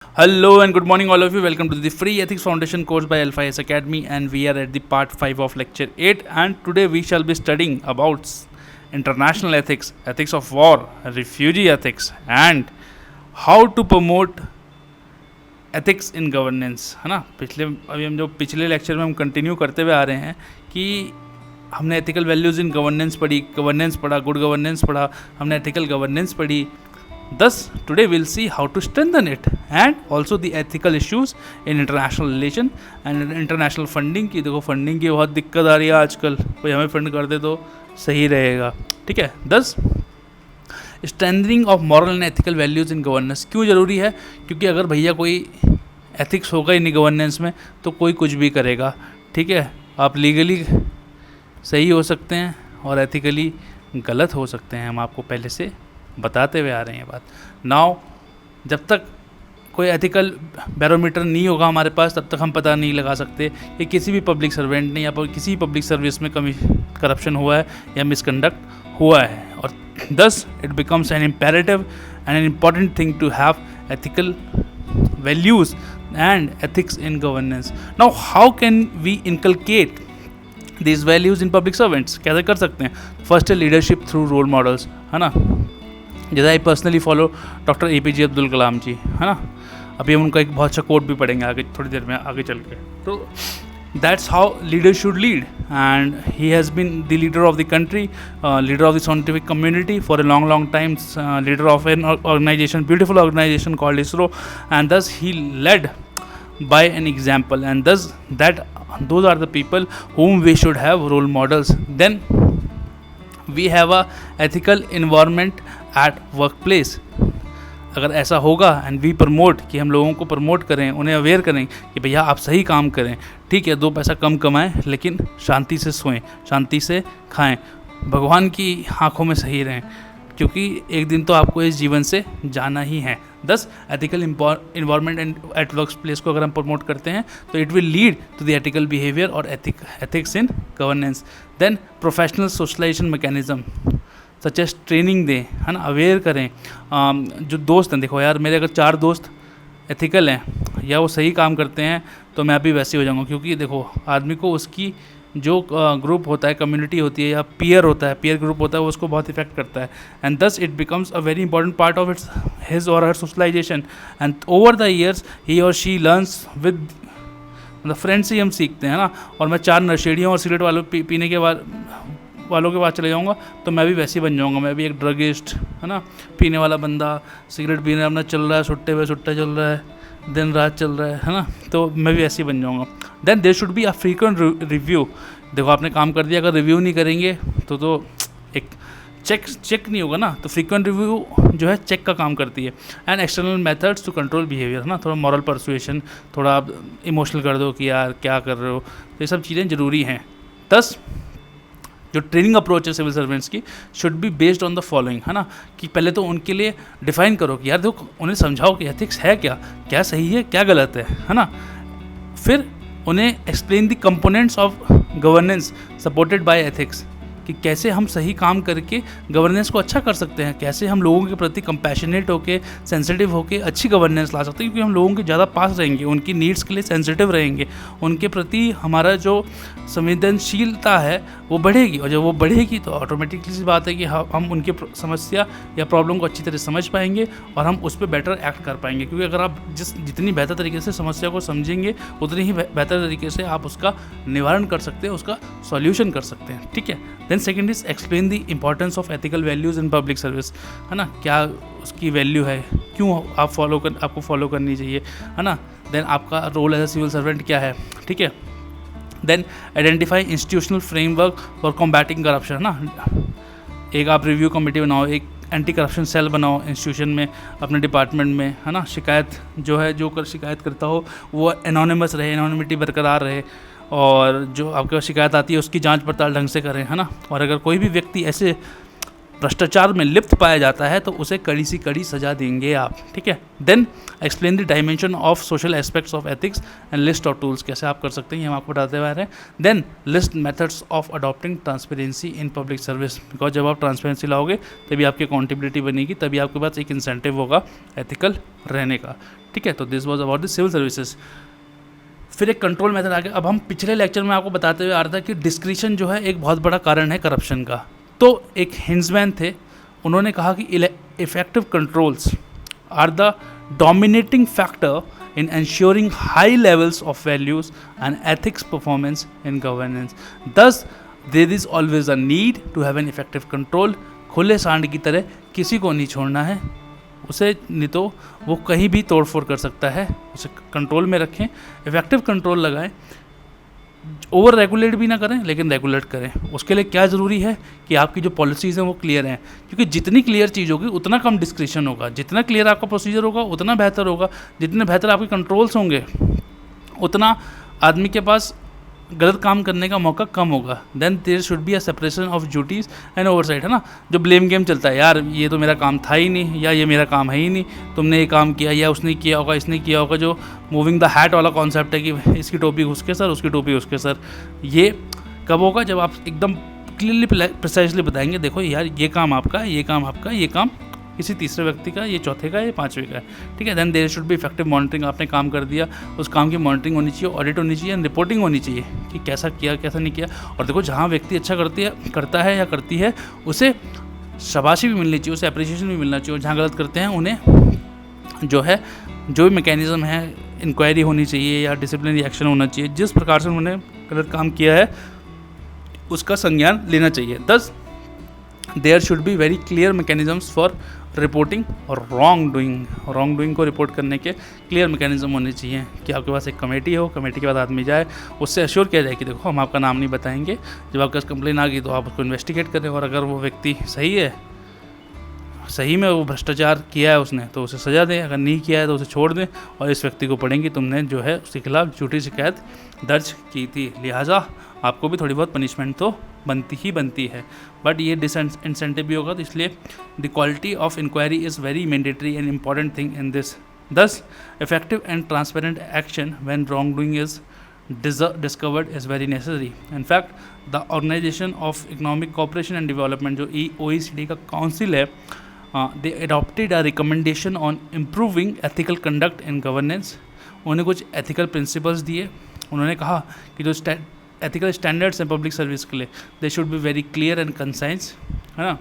Hello and good morning, all of you. Welcome to the free Ethics Foundation course by Alpha S Academy, and we are at the part 5 of lecture 8. And today we shall be studying about international ethics, ethics of war, refugee ethics, and how to promote ethics in governance, है ना। अभी हम जो पिछले lecture में हम continue करते हुए आ रहे हैं कि हमने एथिकल वैल्यूज़ इन गवर्नेंस पढ़ी, गवर्नेंस पढ़ा, गुड गवर्नेंस पढ़ा, हमने एथिकल गवर्नेंस पढ़ी। Thus, today we'll see how to strengthen it and also the ethical issues in international relation and international funding की देखो फंडिंग की बहुत दिक्कत आ रही है आजकल, कोई हमें फंड कर दे तो सही रहेगा, ठीक है। Thus, strengthening of moral and ethical values in governance क्यों ज़रूरी है? क्योंकि अगर भैया कोई एथिक्स होगा ही नहीं गवर्नेंस में तो कोई कुछ भी करेगा, ठीक है। आप लीगली सही हो सकते हैं और एथिकली गलत हो सकते हैं, हम आपको पहले से बताते हुए आ रहे हैं बात। नाउ जब तक कोई एथिकल बैरोमीटर नहीं होगा हमारे पास तब तक हम पता नहीं लगा सकते कि किसी भी पब्लिक सर्वेंट ने या किसी भी पब्लिक सर्विस में कमी करप्शन हुआ है या मिसकंडक्ट हुआ है। और thus it becomes an imperative and an important thing to have ethical values and ethics in governance. Now how can we inculcate these values in public servants? कैसे कर सकते हैं? फर्स्ट है लीडरशिप थ्रू रोल मॉडल्स, है ना। जैसे I personally follow doctor APJ Abdul Kalam ji, है ना। अभी हम उनका एक बहुत अच्छा कोट भी पढ़ेंगे आगे थोड़ी देर में आगे चल के। तो that's how leader should lead, and he has been the leader of the country, leader of the scientific community for a long time, leader of an organization, beautiful organization called ISRO, and thus he led by an example, and thus those are the people whom we should have role models. Then we have a ethical environment at workplace. अगर ऐसा होगा and we promote, कि हम लोगों को promote करें, उन्हें aware करें कि भैया आप सही काम करें, ठीक है, 2 पैसा कम कमाएं लेकिन शांति से सोएं, शांति से खाएं, भगवान की आंखों में सही रहें, क्योंकि एक दिन तो आपको इस जीवन से जाना ही है। Thus ethical environment and at work place को अगर हम प्रमोट करते हैं तो it will lead to the ethical behaviour और ethics in governance. Then professional socialisation mechanism such as training दें, है ना, अवेयर करें। जो दोस्त हैं, देखो यार मेरे अगर 4 दोस्त एथिकल हैं या वो सही काम करते हैं तो मैं भी वैसे हो जाऊँगा, क्योंकि देखो आदमी को उसकी जो ग्रुप होता है, कम्युनिटी होती है या पीयर होता है, पीयर ग्रुप होता है, वो उसको बहुत इफेक्ट करता है, and thus it becomes a very important part of its his और her socialisation. And over the years he और शी लर्न्स विद, मतलब फ्रेंड से ही हम सीखते हैं ना। और मैं 4 नशेड़ियों और सिगरेट पीने के वालों के पास चले जाऊँगा तो मैं भी वैसे ही बन जाऊँगा, मैं भी एक ड्रगिस्ट, है ना, पीने वाला बंदा, सिगरेट पीने अपना चल रहा है, सुट्टा चल रहा है, दिन रात चल रहा है ना, तो मैं भी ऐसे ही बन जाऊँगा। Then there should be a frequent review. देखो आपने काम कर दिया, अगर रिव्यू नहीं करेंगे तो एक चेक नहीं होगा ना, तो फ्रीक्वेंट रिव्यू जो है चेक का काम करती है। And external methods to control behaviour, है ना, थोड़ा मॉरल परसुएशन, थोड़ा आप इमोशनल कर दो कि यार क्या कर रहे हो, तो ये सब चीज़ें ज़रूरी हैं। दस जो ट्रेनिंग अप्रोच है सिविल सर्वेंट्स की should be based on the following, है ना, कि पहले तो उनके लिए डिफाइन करो कि यार देखो, उन्हें समझाओ कि एथिक्स है क्या, क्या सही है क्या गलत है ना। फिर उन्हें explain the components of governance supported by ethics, कि कैसे हम सही काम करके गवर्नेंस को अच्छा कर सकते हैं, कैसे हम लोगों के प्रति कंपैशनेट होकर, सेंसिटिव होकर अच्छी गवर्नेंस ला सकते हैं, क्योंकि हम लोगों के ज़्यादा पास रहेंगे, उनकी नीड्स के लिए सेंसिटिव रहेंगे, उनके प्रति हमारा जो संवेदनशीलता है वो बढ़ेगी, और जब वो बढ़ेगी तो ऑटोमेटिकली सी बात है कि हम उनकी समस्या या प्रॉब्लम को अच्छी तरह समझ पाएंगे और हम उस पर बेटर एक्ट कर पाएंगे। क्योंकि अगर आप जितनी बेहतर तरीके से समस्या को समझेंगे उतनी ही बेहतर तरीके से आप उसका निवारण कर सकते हैं, उसका सॉल्यूशन कर सकते हैं, ठीक है। Then second is explain the importance of ethical values in public service, है ना, क्या उसकी वैल्यू है, क्यों आपको फॉलो करनी चाहिए, है ना। देन आपका role as a civil servant क्या है, ठीक है। Then identify institutional framework for combating corruption, है ना, एक आप रिव्यू कमेटी बनाओ, एक एंटी करप्शन सेल बनाओ इंस्टीट्यूशन में, अपने डिपार्टमेंट में, है ना। शिकायत जो है, जो शिकायत करता हो वो एनोनिमस रहे, एनोनिमिटी बरकरार रहे, और जो आपके पास शिकायत आती है उसकी जांच पड़ताल ढंग से करें, है ना। और अगर कोई भी व्यक्ति ऐसे भ्रष्टाचार में लिप्त पाया जाता है तो उसे कड़ी सी कड़ी सजा देंगे आप, ठीक है। Then explain the dimension of social aspects of ethics and list of tools, कैसे आप कर सकते हैं ये हम आपको बताते हुए आ रहे हैं। Then list methods of adopting transparency in public service, because जब आप ट्रांसपेरेंसी लाओगे तभी आपकी अकाउंटेबिलिटी बनेगी, तभी आपके पास एक इंसेंटिव होगा एथिकल रहने का, ठीक है। तो this was about the civil services. फिर एक कंट्रोल मेथड आ गया। अब हम पिछले लेक्चर में आपको बताते हुए आ रहा था कि डिस्क्रिशन जो है एक बहुत बड़ा कारण है करप्शन का। तो एक हिंसमैन थे, उन्होंने कहा कि effective controls are the dominating factor in ensuring high levels of values and ethics performance in governance. Thus, there is always a need to have an effective control. खुले सांड की तरह किसी को नहीं छोड़ना है, उसे नहीं तो वो कहीं भी तोड़फोड़ कर सकता है, उसे कंट्रोल में रखें, इफेक्टिव कंट्रोल लगाएं, ओवर रेगुलेट भी ना करें लेकिन रेगुलेट करें। उसके लिए क्या ज़रूरी है कि आपकी जो पॉलिसीज़ हैं वो क्लियर हैं, क्योंकि जितनी क्लियर चीज़ होगी उतना कम डिस्क्रिशन होगा, जितना क्लियर आपका प्रोसीजर होगा उतना बेहतर होगा, जितने बेहतर आपके कंट्रोल्स होंगे उतना आदमी के पास गलत काम करने का मौका कम होगा। Then there should be a separation of duties and oversight, है ना। जो ब्लेम गेम चलता है, यार ये तो मेरा काम था ही नहीं, या ये मेरा काम है ही नहीं, तुमने ये काम किया, या उसने किया होगा, इसने किया होगा, जो मूविंग द हैट वाला कॉन्सेप्ट है कि इसकी टोपी उसके सर, उसकी टोपी उसके सर। ये कब होगा? जब आप एकदम क्लियरली प्रिसाइजली बताएंगे, देखो यार ये काम आपका, ये काम आपका, ये काम किसी तीसरे व्यक्ति का, ये चौथे का, ये पांचवे का है, ठीक है। Then there should be effective monitoring, आपने काम कर दिया, उस काम की मॉनिटरिंग होनी चाहिए, ऑडिट होनी चाहिए, रिपोर्टिंग होनी चाहिए कि कैसा किया कैसा नहीं किया। और देखो जहाँ व्यक्ति अच्छा करता है या करती है उसे शाबाशी भी मिलनी चाहिए, उसे अप्रिसिएशन भी मिलना चाहिए। और जहाँ गलत करते हैं उन्हें जो है जो भी मैकेनिज़्म है, इंक्वायरी होनी चाहिए या डिसिप्लिनरी एक्शन होना चाहिए, जिस प्रकार से उन्होंने गलत काम किया है उसका संज्ञान लेना चाहिए। Thus there should be very clear mechanisms for reporting और रॉन्ग डूइंग को रिपोर्ट करने के क्लियर मैकेनिज्म होने चाहिए कि आपके पास एक कमेटी हो, कमेटी के बाद आदमी जाए, उससे एश्योर किया जाए कि देखो हम आपका नाम नहीं बताएंगे, जब आपके पास कंप्लेन आ गई तो आप उसको इन्वेस्टिगेट करें, और अगर वो व्यक्ति सही है, सही में वो भ्रष्टाचार किया है उसने, तो उसे सज़ा दें, अगर नहीं किया है तो उसे छोड़ दें, और इस व्यक्ति को पढ़ेंगे तुमने जो है उसके खिलाफ झूठी शिकायत दर्ज की थी, लिहाजा आपको भी थोड़ी बहुत पनिशमेंट तो बनती है। बट ये डिसइंसेंटिव भी होगा, तो इसलिए the quality of inquiry is very mandatory and important thing in this. Thus effective and transparent action when wrongdoing is discovered is very necessary. In fact, the Organization of Economic Cooperation and Development, जो OECD का council है, they adopted a recommendation on improving ethical conduct in governance. उन्होंने कुछ ethical principles दिए। उन्होंने कहा कि जो ethical standards हैं पब्लिक सर्विस के लिए, they should be very clear and concise, है ना।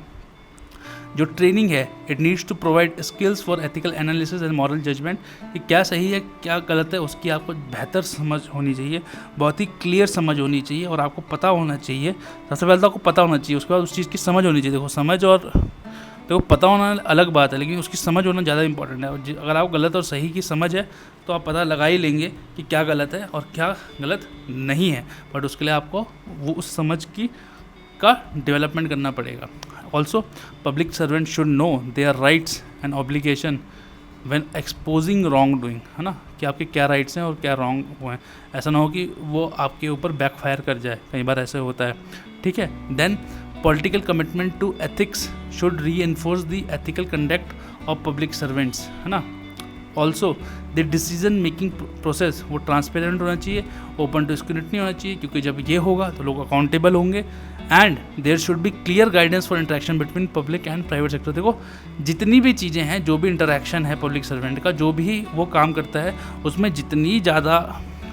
जो ट्रेनिंग है, it needs to provide skills for ethical analysis and moral judgement, कि क्या सही है क्या गलत है उसकी आपको बेहतर समझ होनी चाहिए, बहुत ही क्लियर समझ होनी चाहिए, और आपको पता होना चाहिए। सबसे पहले तो आपको पता होना चाहिए, उसके बाद उस चीज़ की समझ होनी चाहिए। देखो समझ और देखो पता होना अलग बात है, लेकिन उसकी समझ होना ज़्यादा इंपॉर्टेंट है। अगर आप गलत और सही की समझ है तो आप पता लगा ही लेंगे कि क्या गलत है और क्या गलत नहीं है, बट उसके लिए आपको वो उस समझ का डेवलपमेंट करना पड़ेगा। Also public servant should know their rights and obligation when exposing wrong doing, है ना, कि आपके क्या राइट्स हैं और क्या रॉन्ग हुए हैं। ऐसा ना हो कि वो आपके ऊपर बैकफायर कर जाए, कई बार ऐसे होता है, ठीक है। Then political commitment to ethics should reinforce the ethical conduct of public servants, है ना। Also the decision making process वो ट्रांसपेरेंट होना चाहिए, ओपन टू स्क्रूटनी होना चाहिए, क्योंकि जब ये होगा तो लोग अकाउंटेबल होंगे। And there should be clear guidance for interaction between public and private sector. देखो जितनी भी चीज़ें हैं, जो भी इंटरेक्शन है पब्लिक सर्वेंट का, जो भी वो काम करता है, उसमें जितनी ज़्यादा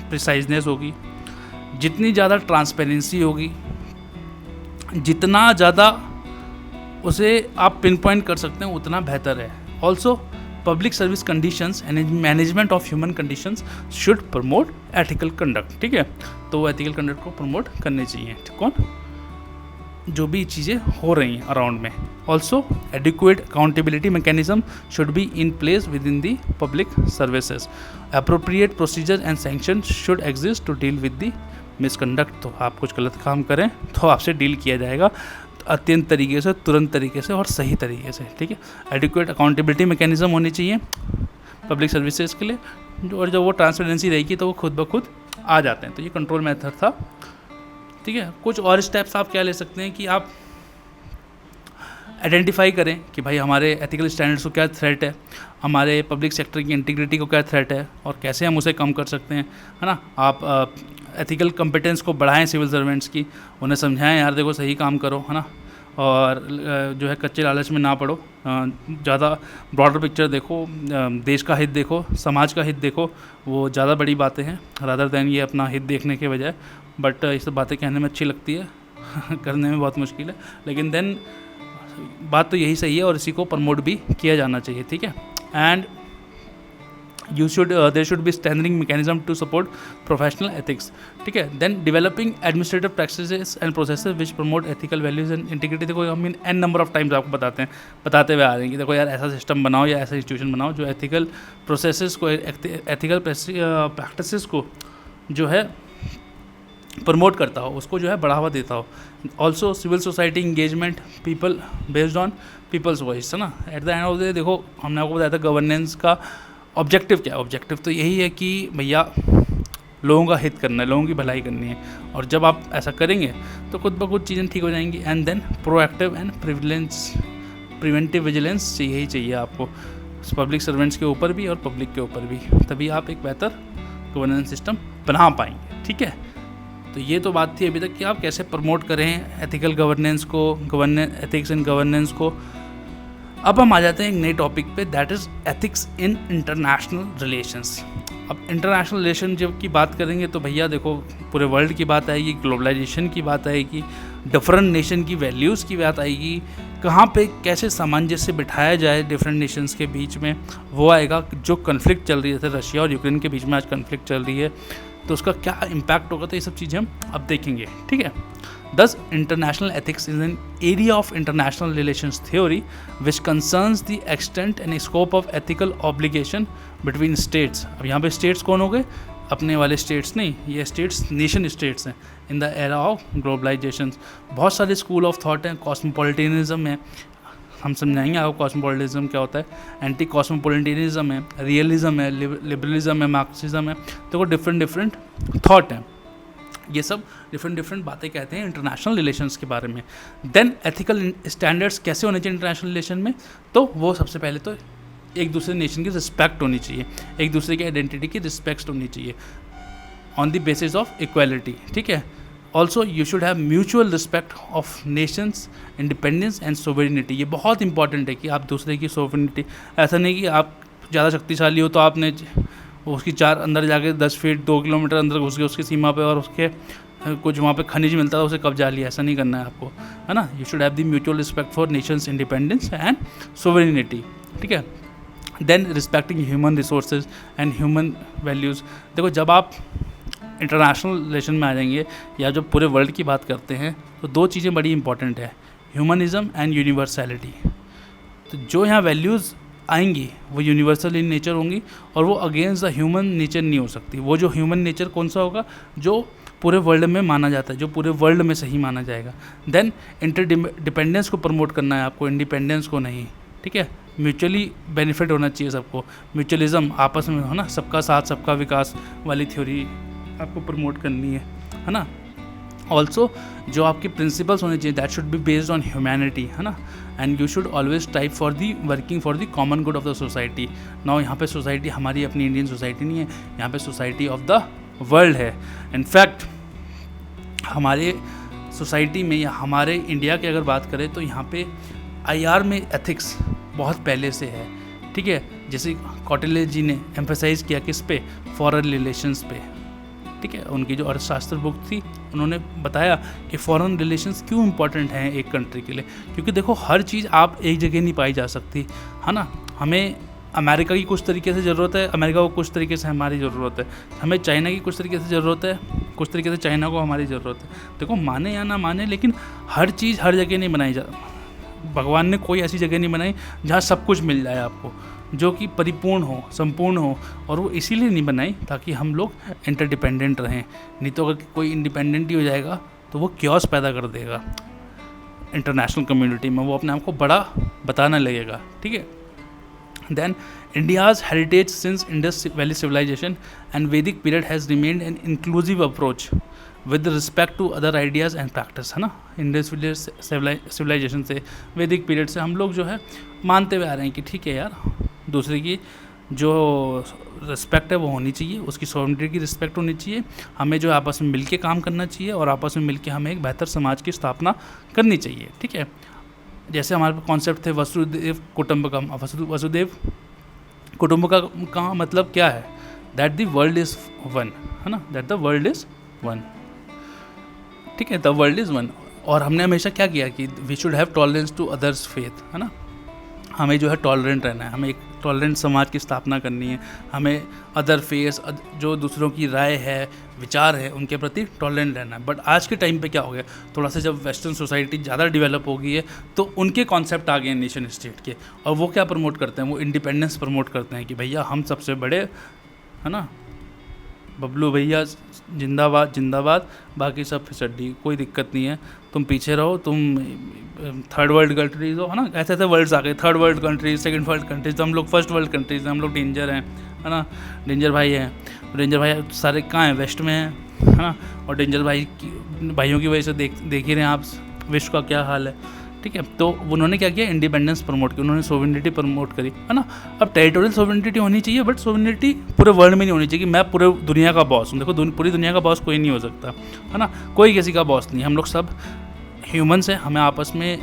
प्रिसाइजनेस होगी, जितनी ज़्यादा ट्रांसपेरेंसी होगी, जितना ज़्यादा उसे आप पिन पॉइंट कर सकते हैं उतना बेहतर है। Also public service conditions and management of human conditions should promote ethical conduct, ठीक है। तो वो एथिकल कंडक्ट को प्रमोट करने चाहिए, कौन, जो भी चीज़ें हो रही हैं अराउंड में। Also adequate accountability mechanism should be in place within the public services. Appropriate procedure and sanction should exist to deal with the misconduct. तो आप कुछ गलत काम करें तो आपसे डील किया जाएगा अत्यंत तरीके से, तुरंत तरीके से और सही तरीके से, ठीक है। एडिक्वेट अकाउंटेबिलिटी मैकेनिज्म होनी चाहिए पब्लिक सर्विसेज के लिए, और जब वो ट्रांसपेरेंसी रहेगी तो वो खुद ब खुद आ जाते हैं। तो ये कंट्रोल मेथड था, ठीक है। कुछ और स्टेप्स आप क्या ले सकते हैं कि आप आइडेंटिफाई करें कि भाई हमारे एथिकल स्टैंडर्ड्स को क्या थ्रेट है, हमारे पब्लिक सेक्टर की इंटीग्रिटी को क्या थ्रेट है और कैसे हम उसे कम कर सकते हैं, है ना। आप एथिकल कॉम्पिटेंस को बढ़ाएं सिविल सर्वेंट्स की, उन्हें समझाएं यार देखो सही काम करो, है ना। और जो है कच्चे लालच में ना पड़ो, ज़्यादा ब्रॉडर पिक्चर देखो, देश का हित देखो, समाज का हित देखो, वो ज़्यादा बड़ी बातें हैं रादर दैन ये अपना हित देखने के बजाय। बट ये सब बातें कहने में अच्छी लगती है करने में बहुत मुश्किल है, लेकिन देन बात तो यही सही है और इसी को प्रमोट भी किया जाना चाहिए, ठीक है। And there should be standing mechanism to support professional ethics, ठीक है। Then developing administrative practices and processes which promote ethical values and integrity. देखो हम एन नंबर ऑफ टाइम्स आपको बताते हुए आ रहे हैं कि देखो यार ऐसा सिस्टम बनाओ या ऐसा इंस्टीट्यूशन बनाओ जो एथिकल प्रोसेसेस को, एथिकल प्रैक्टिसेस को जो है प्रमोट करता हो, उसको जो है बढ़ावा देता हो। Also civil society engagement people based on people's voice, है ना। At the end of the day देखो हमने आपको बताया था गवर्नेंस का ऑब्जेक्टिव क्या है। ऑब्जेक्टिव तो यही है कि भैया लोगों का हित करना है, लोगों की भलाई करनी है, और जब आप ऐसा करेंगे तो खुद ब खुद चीज़ें ठीक हो जाएंगी। And then proactive and preventive vigilance यही चाहिए आपको, पब्लिक सर्वेंट्स के ऊपर भी और पब्लिक के ऊपर भी, तभी आप एक बेहतर गवर्नेंस सिस्टम बना पाएंगे, ठीक है। तो ये तो बात थी अभी तक कि आप कैसे प्रमोट करें एथिकल गवर्नेंस को, एथिक्स इन गवर्नेंस को। अब हम आ जाते हैं एक नए टॉपिक पे, that is ethics in international relations. अब इंटरनेशनल रिलेशन जब की बात करेंगे तो भैया देखो पूरे वर्ल्ड की बात आएगी, ग्लोबलाइजेशन की बात आएगी, डिफरेंट नेशन की वैल्यूज़ की बात आएगी, कहाँ पे कैसे सामंजस्य बिठाया जाए डिफरेंट नेशंस के बीच में, वो आएगा। जो कन्फ्लिक्ट चल रही है, जैसे रशिया और यूक्रेन के बीच में आज कन्फ्लिक्ट चल रही है, तो उसका क्या इम्पैक्ट होगा, तो ये सब चीज़ें हम अब देखेंगे, ठीक है। Thus, international ethics is an area of international relations theory which concerns the extent and scope of ethical obligation between states. अब यहाँ पे states कौन हो गए, अपने वाले states नहीं, ये states nation states हैं in the era of globalization। बहुत सारे school of thought हैं, cosmopolitanism है, हम समझाएंगे आपको कॉस्मोपॉलिटिज्म क्या होता है, एंटी कॉस्मोपॉलिटिज्म है, रियलिज्म है, लिबरलिज्म है, मार्क्सिज्म है, तो वो डिफरेंट थॉट हैं। ये सब डिफरेंट बातें कहते हैं इंटरनेशनल रिलेशंस के बारे में। देन एथिकल स्टैंडर्ड्स कैसे होने चाहिए इंटरनेशनल रिलेशन में, तो वो सबसे पहले तो एक दूसरे नेशन की रिस्पेक्ट होनी चाहिए, एक दूसरे की आइडेंटिटी की रिस्पेक्ट होनी चाहिए on the basis of equality, ठीक है। Also you should have mutual respect of Nations independence and sovereignty. ये बहुत इंपॉर्टेंट है कि आप दूसरे की सोवरेनिटी, ऐसा नहीं कि आप ज़्यादा शक्तिशाली हो तो आपने उसकी चार अंदर जाके 10 फीट 2 किलोमीटर अंदर घुस गए उसकी सीमा पे और उसके कुछ वहाँ पे खनिज मिलता था उसे कब्जा लिया, ऐसा नहीं करना है आपको, है ना। You should have the mutual respect for nations independence and sovereignty, ठीक है। Then respecting human resources and human values. देखो जब आप इंटरनेशनल रिलेशन में आ जाएंगे या जब पूरे वर्ल्ड की बात करते हैं तो दो चीज़ें बड़ी इंपॉर्टेंट है, ह्यूमनिज़म एंड यूनिवर्सैलिटी। तो जो यहाँ वैल्यूज़ आएंगी वो यूनिवर्सल इन नेचर होंगी और वो अगेंस्ट द ह्यूमन नेचर नहीं हो सकती। वो जो ह्यूमन नेचर कौन सा होगा, जो पूरे वर्ल्ड में माना जाता है, जो पूरे वर्ल्ड में सही माना जाएगा। देन इंटरडिपेंडेंस को प्रमोट करना है आपको, इंडिपेंडेंस को नहीं, ठीक है। म्यूचुअली बेनिफिट होना चाहिए सबको, म्यूचुअलिज्म आपस में, है ना, सबका साथ सबका विकास वाली थ्योरी आपको प्रमोट करनी है ना। ऑल्सो जो आपके प्रिंसिपल्स होने चाहिए that should be based on humanity, है ना। And you should always type for the working for the common good of the society. Now यहाँ पे सोसाइटी हमारी अपनी इंडियन सोसाइटी नहीं है, यहाँ पे सोसाइटी ऑफ द वर्ल्ड है। इनफैक्ट हमारे सोसाइटी में या हमारे इंडिया की अगर बात करें तो यहाँ पे IR में एथिक्स बहुत पहले से है, ठीक है। जैसे कौटिल्य जी ने एम्फेसाइज किया किस पे, फॉरेन रिलेशंस पे, ठीक है। उनकी जो अर्थशास्त्र बुक थी उन्होंने बताया कि फॉरेन रिलेशंस क्यों इंपॉर्टेंट हैं एक कंट्री के लिए, क्योंकि देखो हर चीज़ आप एक जगह नहीं पाई जा सकती, है ना। हमें अमेरिका की कुछ तरीके से ज़रूरत है, अमेरिका को कुछ तरीके से हमारी ज़रूरत है, हमें चाइना की कुछ तरीके से ज़रूरत है, कुछ तरीके से चाइना को हमारी ज़रूरत है। देखो माने या ना माने, लेकिन हर चीज़ हर जगह नहीं बनाई जा, भगवान ने कोई ऐसी जगह नहीं बनाई जहाँ सब कुछ मिल जाए आपको, जो कि परिपूर्ण हो, संपूर्ण हो। और वो इसीलिए नहीं बनाई ताकि हम लोग इंटरडिपेंडेंट रहें, नहीं तो अगर कोई इंडिपेंडेंट ही हो जाएगा तो वो क्योस पैदा कर देगा इंटरनेशनल कम्युनिटी में, वो अपने आप को बड़ा बताने लगेगा, ठीक है। Then India's heritage since Indus valley civilisation and Vedic period has remained an inclusive approach with respect to other ideas and practice, है ना। इंडस सिविलाइजेशन से, वैदिक पीरियड से हम लोग जो है मानते हुए आ रहे हैं कि ठीक है यार, दूसरे की जो रिस्पेक्ट है वो होनी चाहिए, उसकी सॉवरेनिटी की रिस्पेक्ट होनी चाहिए, हमें जो आपस में मिलके काम करना चाहिए और आपस में मिलके हमें एक बेहतर समाज की स्थापना करनी चाहिए, ठीक है। जैसे हमारे कॉन्सेप्ट थे वसुदेव कुटुंबकम। वसुदेव कुटुंबकम का मतलब क्या है? That the world is one, है ना, that the world is one, ठीक है, द वर्ल्ड इज़ वन। और हमने हमेशा क्या किया कि we should have tolerance to others faith, है ना, हमें जो है टॉलरेंट रहना है, हमें एक टॉलरेंट समाज की स्थापना करनी है, हमें अदर फेस, जो दूसरों की राय है, विचार है, उनके प्रति टॉलरेंट रहना है। बट आज के टाइम पे क्या हो गया, थोड़ा सा जब वेस्टर्न सोसाइटी ज़्यादा डेवलप हो गई है तो उनके कॉन्सेप्ट आ गए हैं नेशन स्टेट के, और वो क्या प्रमोट करते हैं, वो इंडिपेंडेंस प्रमोट करते हैं कि भैया हम सबसे बड़े, है ना, बबलू भैया जिंदाबाद जिंदाबाद, बाकी सब फिसड्डी, कोई दिक्कत नहीं है, तुम पीछे रहो, तुम थर्ड वर्ल्ड कंट्रीज हो, है ना, ऐसे ऐसे वर्ल्ड्स आ गए, third world countries, second world countries, तो हम लोग फर्स्ट वर्ल्ड कंट्रीज हैं, हम लोग डेंजर हैं, है ना, डेंजर भाई हैं, डेंजर भाई सारे कहाँ हैं, वेस्ट में हैं, है ना, और डेंजर भाइयों की वजह से देख ही रहे हैं आप विश्व का क्या हाल है, ठीक है। तो उन्होंने क्या किया, इंडिपेंडेंस प्रमोट की, उन्होंने सोवरेनिटी प्रमोट करी, है ना। अब टेरिटोरियल सोवरेनिटी होनी चाहिए, बट सोवरेनिटी पूरे वर्ल्ड में नहीं होनी चाहिए कि मैं पूरे दुनिया का बॉस हूँ। देखो पूरी दुनिया का बॉस कोई नहीं हो सकता, है ना, कोई किसी का बॉस नहीं, हम लोग सब ह्यूमन्स हैं, हमें आपस में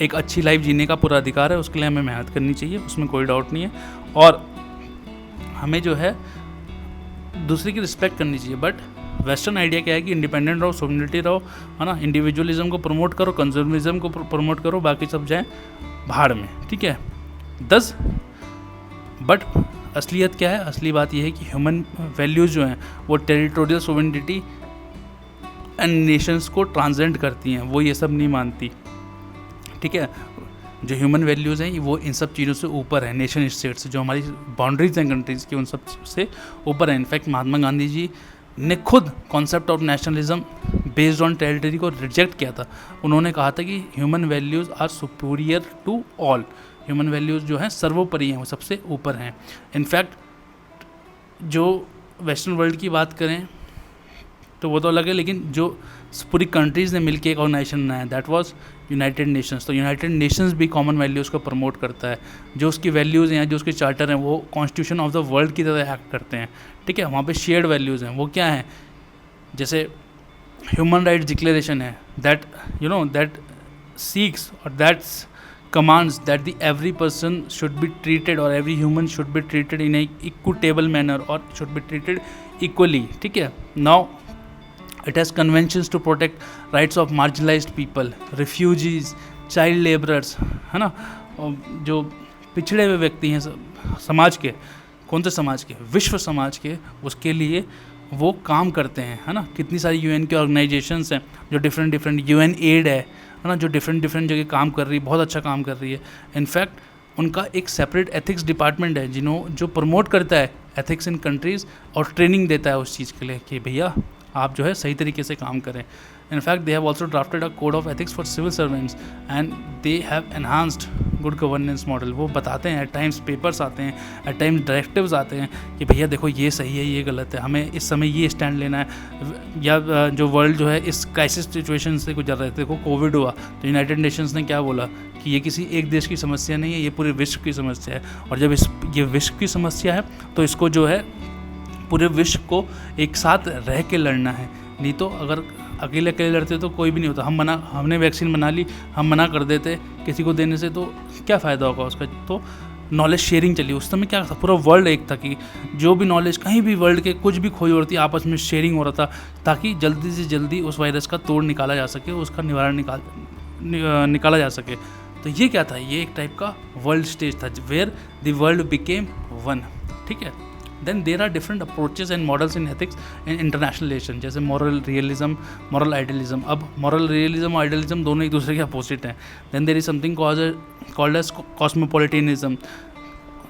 एक अच्छी लाइफ जीने का पूरा अधिकार है, उसके लिए हमें मेहनत करनी चाहिए, उसमें कोई डाउट नहीं है, और हमें जो है दूसरे की रिस्पेक्ट करनी चाहिए। बट वेस्टर्न आइडिया क्या है कि इंडिपेंडेंट रहो, सोवरेनिटी रहो, है ना, इंडिविजुअलिज्म को प्रमोट करो, कंजर्वलिज्म को प्रमोट करो, बाकी सब जाएं भाड़ में, ठीक है। बट असलियत क्या है, असली बात यह है कि ह्यूमन वैल्यूज़ जो हैं वो टेरिटोरियल सोवरेनिटी एंड नेशंस को ट्रांसेंड करती हैं, वो ये सब नहीं मानती, ठीक है। जो ह्यूमन वैल्यूज़ हैं वो इन सब चीज़ों से ऊपर है, नेशन स्टेट से, जो हमारी बाउंड्रीज हैं कंट्रीज़ की, उन सब से ऊपर है। इनफैक्ट महात्मा गांधी जी ने खुद concept of nationalism based on territory को रिजेक्ट किया था। उन्होंने कहा था कि human values are superior to all, human values जो हैं सर्वोपरि हैं, वो सबसे ऊपर हैं। इनफैक्ट जो वेस्टर्न वर्ल्ड की बात करें तो वो तो अलग है, लेकिन जो पूरी कंट्रीज़ ने मिलकर एक ऑर्गेनाइजेशन बनाया, दैट वाज यूनाइटेड नेशंस। तो यूनाइटेड नेशंस भी कॉमन वैल्यूज़ को प्रमोट करता है, जो उसकी वैल्यूज़ हैं, जो उसके चार्टर हैं, वो कॉन्स्टिट्यूशन ऑफ द वर्ल्ड की तरह एक्ट करते हैं, ठीक है। वहाँ पे शेयर्ड वैल्यूज़ हैं, वो क्या हैं, जैसे ह्यूमन राइट्स डिक्लेरेशन है, that you know that seeks और that's commands that the every person should be treated or every human should be treated in a equitable manner or should be treated equally, ठीक है। Now it has conventions to protect rights of marginalized people, refugees, child laborers, है ना, जो पिछड़े हुए व्यक्ति हैं समाज के, कौन से समाज के, विश्व समाज के, उसके लिए वो काम करते हैं, है ना। कितनी सारी यूएन की ऑर्गेनाइजेशंस हैं जो डिफरेंट यूएन एड है ना, जो डिफरेंट जगह काम कर रही है, बहुत अच्छा काम कर रही है। इनफैक्ट उनका एक सेपरेट एथिक्स डिपार्टमेंट है जो प्रमोट करता है एथिक्स इन कंट्रीज़ और ट्रेनिंग देता है उस चीज़ के लिए कि भैया आप जो है सही तरीके से काम करें। In fact they have also drafted a code of ethics for civil servants and they have enhanced good governance model. वो बताते हैं, एट टाइम्स पेपर्स आते हैं, एट टाइम्स डायरेक्टिव्स आते हैं कि भैया देखो ये सही है, ये गलत है, हमें इस समय ये स्टैंड लेना है। या जो वर्ल्ड जो है इस क्राइसिस सिचुएशन से गुजर रहे थे, देखो कोविड हुआ तो यूनाइटेड नेशंस ने क्या बोला कि ये किसी एक देश की समस्या नहीं है, ये पूरे विश्व की समस्या है, और जब ये विश्व की समस्या है तो इसको जो है पूरे विश्व को एक साथ रह के लड़ना है। नहीं तो अगर अकेले लड़ते तो कोई भी नहीं होता। हमने वैक्सीन बना ली, हम मना कर देते किसी को देने से, तो क्या फ़ायदा होगा उसका। तो नॉलेज शेयरिंग चली, उस समय क्या था, पूरा वर्ल्ड एक था कि जो भी नॉलेज कहीं भी वर्ल्ड के कुछ भी खोई हो रही थी, आपस में शेयरिंग हो रहा था, ताकि जल्दी से जल्दी उस वायरस का तोड़ निकाला जा सके, उसका निवारण निकाला जा सके। तो ये क्या था, ये एक टाइप का वर्ल्ड स्टेज था where the world became one, ठीक है। Then there are different approaches and models in ethics in international relation, जैसे मॉरल रियलिज्म, मॉरल आइडियलिज्म। अब मॉरल रियलिज्म और आइडियलिज्म दोनों एक दूसरे के अपोजिट हैं। Then there is something called as cosmopolitanism,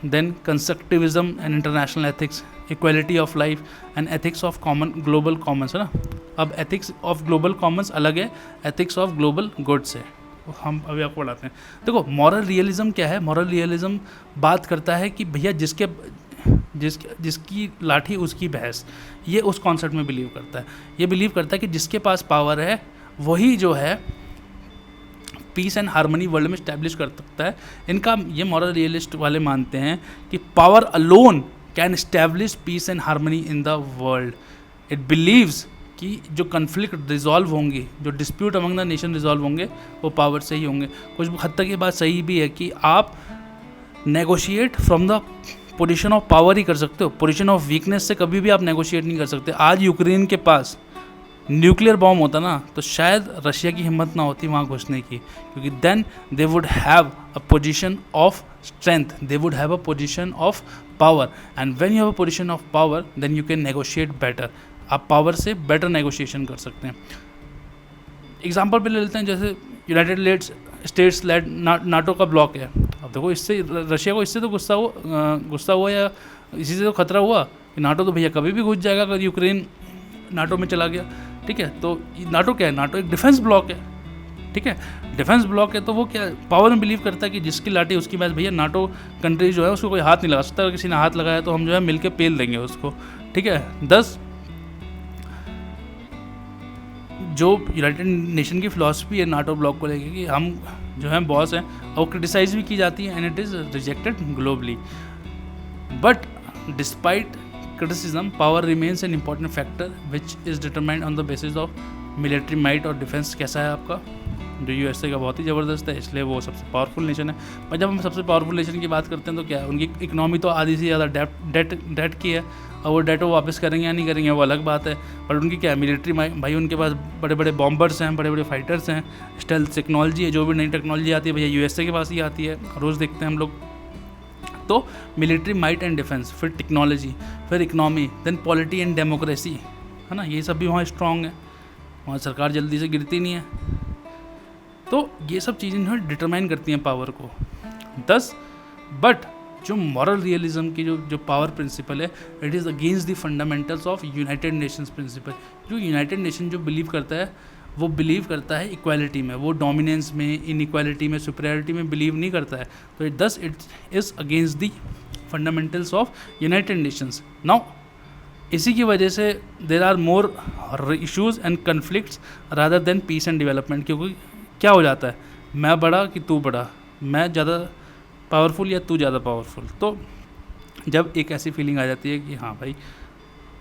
then constructivism and international ethics, equality of life and ethics of common global commons, है ना। अब एथिक्स ऑफ ग्लोबल कॉमन्स अलग है एथिक्स ऑफ ग्लोबल गुड्स है, हम अभी आपको बताते हैं। देखो मॉरल रियलिज्म क्या है, मॉरल रियलिज्म बात करता है कि भैया जिसके जिसकी लाठी उसकी भैंस, ये उस कॉन्सेप्ट में बिलीव करता है। ये बिलीव करता है कि जिसके पास पावर है वही जो है पीस एंड हार्मनी वर्ल्ड में स्टैब्लिश कर सकता है। इनका ये मॉरल रियलिस्ट वाले मानते हैं कि power alone can establish peace and harmony in the world. It believes कि जो कन्फ्लिक्ट रिजॉल्व होंगे, जो dispute among the nation resolve होंगे, वो पावर से ही होंगे। कुछ हद तक ये बात सही भी है कि आप negotiate from the position of power ही कर सकते हो, पोजीशन ऑफ वीकनेस से कभी भी आप नेगोशिएट नहीं कर सकते। आज यूक्रेन के पास न्यूक्लियर बॉम्ब होता ना तो शायद रशिया की हिम्मत ना होती वहाँ घुसने की, क्योंकि then they would have a position of strength, they would have a position of power, and when you have a position of power then you can negotiate better. आप पावर से बेटर नेगोशिएशन कर सकते हैं। Example पे ले लेते हैं, जैसे यूनाइटेड स्टेट्स लेड नाटो का ब्लॉक है। अब देखो, इससे रशिया को इससे तो गुस्सा हुआ या इसी से तो खतरा हुआ कि नाटो तो भैया कभी भी घुस जाएगा अगर यूक्रेन नाटो में चला गया। ठीक है, तो नाटो क्या है? नाटो एक डिफेंस ब्लॉक है। ठीक है, डिफेंस ब्लॉक है तो वो क्या पावर में बिलीव करता है कि जिसकी लाठी उसकी भैंस। भैया नाटो कंट्री जो है उसको कोई हाथ नहीं लगा सकता, अगर किसी ने हाथ लगाया तो हम जो है मिलके पेल देंगे उसको। ठीक है, 10 जो यूनाइटेड नेशन की फिलॉसफी है नाटो ब्लॉक को लेके कि हम जो है बॉस हैं, और क्रिटिसाइज भी की जाती है and it is rejected globally. But despite criticism, power remains an important factor which is determined on the basis of military might और डिफेंस कैसा है आपका। जो यूएसए का बहुत ही ज़बरदस्त है, इसलिए वो सबसे पावरफुल नेशन है। पर जब हम सबसे पावरफुल नेशन की बात करते हैं तो क्या है, उनकी इकनॉमी तो आधी से ज़्यादा डेट की है, और वो डेट वो वापस करेंगे या नहीं करेंगे वो अलग बात है। पर उनकी क्या है, मिलिट्री भाई उनके पास बड़े बड़े बॉम्बर्स हैं, बड़े बड़े फाइटर्स हैं, स्टेल्थ टेक्नोलॉजी है, जो भी नई टेक्नोलॉजी आती है भैया यूएसए के पास ही आती है, रोज़ देखते हैं हम लोग। तो मिलिट्री माइट एंड डिफेंस, फिर टेक्नोलॉजी, फिर economy, then polity and democracy, है ना, ये सब भी वहाँ स्ट्रॉन्ग है, वहाँ सरकार जल्दी से गिरती नहीं है। तो ये सब चीज़ें जो है डिटरमाइन करती हैं पावर को। 10 बट जो मॉरल रियलिज्म की जो पावर प्रिंसिपल है, it is against the fundamentals of United Nations principle. जो यूनाइटेड नेशन जो बिलीव करता है वो बिलीव करता है इक्वालिटी में, वो डोमिनेंस में, इनइक्वालिटी में, सुपीरियरिटी में बिलीव नहीं करता है। तो it is against the fundamentals of United Nations. Now इसी की वजह से there are more issues and conflicts rather than peace and development. क्योंकि क्या हो जाता है, मैं बड़ा कि तू बड़ा, मैं ज़्यादा पावरफुल या तू ज़्यादा पावरफुल। तो जब एक ऐसी फीलिंग आ जाती है कि हाँ भाई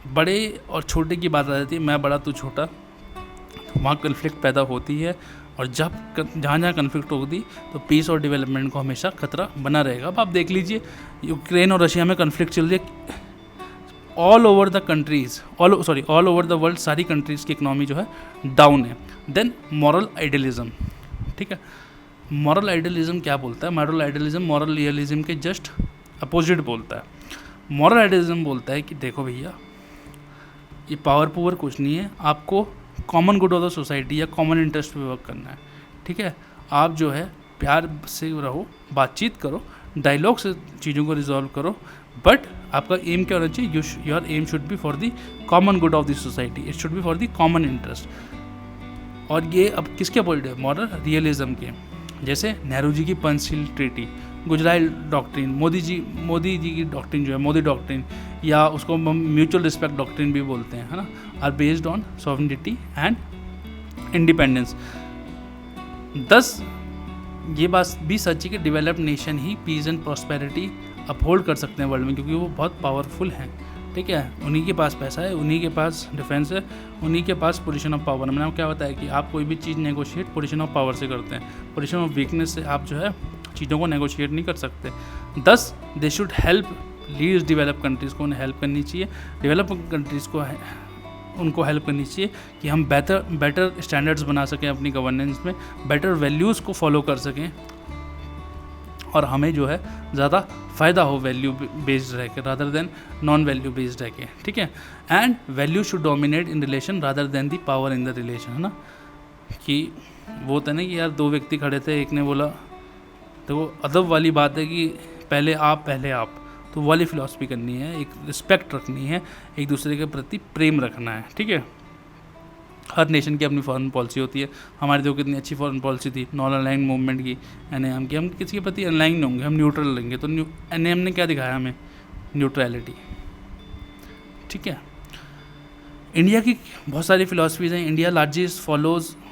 बड़े और छोटे की बात आ जाती है, मैं बड़ा तू छोटा, तो वहाँ कन्फ्लिक्ट पैदा होती है। और जब जहाँ जहाँ कन्फ्लिक्ट होगी तो पीस और डेवलपमेंट को हमेशा खतरा बना रहेगा। अब आप देख लीजिए यूक्रेन और रशिया में कन्फ्लिक्ट चल रही है, all over the countries, all over the world सारी कंट्रीज़ की इकनॉमी जो है डाउन है। Then moral idealism. ठीक है, मॉरल आइडियलिज्म क्या बोलता है? मॉरल रियलिज्म के जस्ट अपोजिट बोलता है। मॉरल आइडियलिज्म बोलता है कि देखो भैया ये पावर कुछ नहीं है, आपको common good of the society या कॉमन इंटरेस्ट पे वर्क करना है। ठीक है, आप जो है प्यार से रहो, बातचीत करो, डायलॉग से चीज़ों को रिजॉल्व करो, बट आपका एम क्या होना चाहिए? Your aim should be for the common good of the society, it should be for the common interest. और ये अब किसके अपोजिट है? मॉरल रियलिज्म के। जैसे नेहरू जी की पंचशील ट्रीटी, गुजराल डॉक्ट्रिन, मोदी जी की डॉक्ट्रिन जो है मोदी डॉक्ट्रिन, या उसको म्यूचुअल रिस्पेक्ट डॉक्ट्रिन भी बोलते हैं, है ना, are based on sovereignty and independence. 10 ये बात भी सच है कि डेवलप्ड नेशन ही पीस एंड प्रॉस्पेरिटी अपहोल्ड कर सकते हैं वर्ल्ड में, क्योंकि वो बहुत पावरफुल हैं। ठीक है, उन्हीं के पास पैसा है, उन्हीं के पास डिफेंस है, उन्हीं के पास पोजीशन ऑफ पावर है। मैंने क्या बताया कि आप कोई भी चीज़ नेगोशिएट पोजीशन ऑफ पावर से करते हैं, पोजीशन ऑफ वीकनेस से आप जो है चीज़ों को नेगोशिएट नहीं कर सकते। 10 दे शुड हेल्प लीड्स डेवलप कंट्रीज़ को, उन्हें हेल्प करनी चाहिए, डेवलप कंट्रीज़ को उनको हेल्प करनी चाहिए कि हम बेटर स्टैंडर्ड्स बना सकें अपनी गवर्नेंस में, बेटर वैल्यूज़ को फॉलो कर सकें, और हमें जो है ज़्यादा फ़ायदा हो वैल्यू बेस्ड रह के rather than non value based रह के। ठीक है, and value should dominate in relation rather than the power in the relation, है ना। कि वो होता है ना कि यार दो व्यक्ति खड़े थे, एक ने बोला, तो वो अदब वाली बात है कि पहले आप, तो वाली फिलॉसफी करनी है, एक रिस्पेक्ट रखनी है, एक दूसरे के प्रति प्रेम रखना है। ठीक है, हर नेशन की अपनी फॉरेन पॉलिसी होती है। हमारी देखो कितनी अच्छी फॉरेन पॉलिसी थी नॉन अलाइंड मूवमेंट की, NAM की। हम किसी के प्रति अलाइन नहीं होंगे, हम न्यूट्रल रहेंगे। तो NAM ने क्या दिखाया हमें न्यूट्रलिटी। ठीक है, इंडिया की बहुत सारी फिलॉसफीज़ हैं। India largest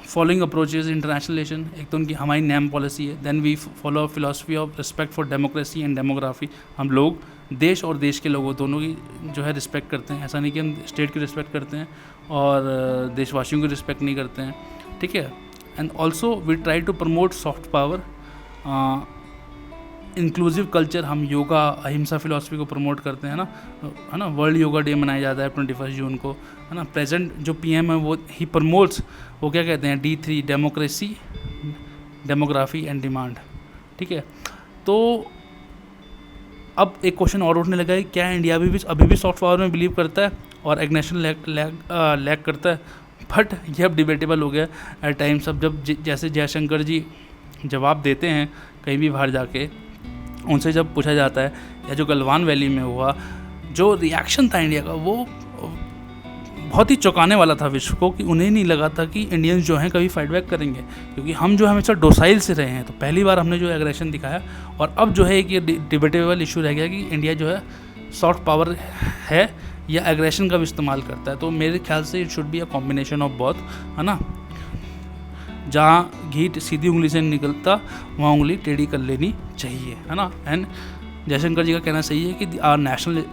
following approaches international relation. एक तो उनकी हमारी नैम पॉलिसी है। Then we follow philosophy of respect for democracy and demography. हम लोग देश और देश के लोगों दोनों की जो है रिस्पेक्ट करते हैं। ऐसा नहीं कि हम स्टेट की रिस्पेक्ट करते हैं और देशवासियों की रिस्पेक्ट नहीं करते हैं। ठीक है, and also we try to promote soft power, inclusive culture. हम योगा अहिंसा फिलॉसफी को प्रमोट करते हैं ना, है ना। वर्ल्ड योगा डे मनाया जाता है 21 जून को, है ना। प्रेजेंट जो पीएम है वो ही प्रमोट्स, वो क्या कहते हैं, D3 democracy, demography and demand. ठीक है, तो अब एक क्वेश्चन और उठने लगा है, क्या इंडिया अभी भी सॉफ्ट पावर में बिलीव करता है और एग्नेशन लैग करता है? बट ये अब डिबेटेबल हो गया एट टाइम्स। अब जब जैसे जयशंकर जी जवाब देते हैं कहीं भी बाहर जाके, उनसे जब पूछा जाता है, या जो गलवान वैली में हुआ जो रिएक्शन था इंडिया का, वो बहुत ही चौंकाने वाला था विश्व को, कि उन्हें नहीं लगा था कि इंडियंस जो हैं कभी फाइट बैक करेंगे, क्योंकि हम जो हमेशा डोसाइल से रहे हैं। तो पहली बार हमने जो एग्रेशन दिखाया, और अब जो है एक ये डिबेटेबल इशू रह गया कि इंडिया जो है सॉफ्ट पावर है या एग्रेशन का भी इस्तेमाल करता है। तो मेरे ख्याल से it should be a combination of both, है ना। जहाँ घी सीधी उंगली से निकलता वहाँ उंगली टेढ़ी कर लेनी चाहिए, है ना। एंड जयशंकर जी का कहना सही है कि our national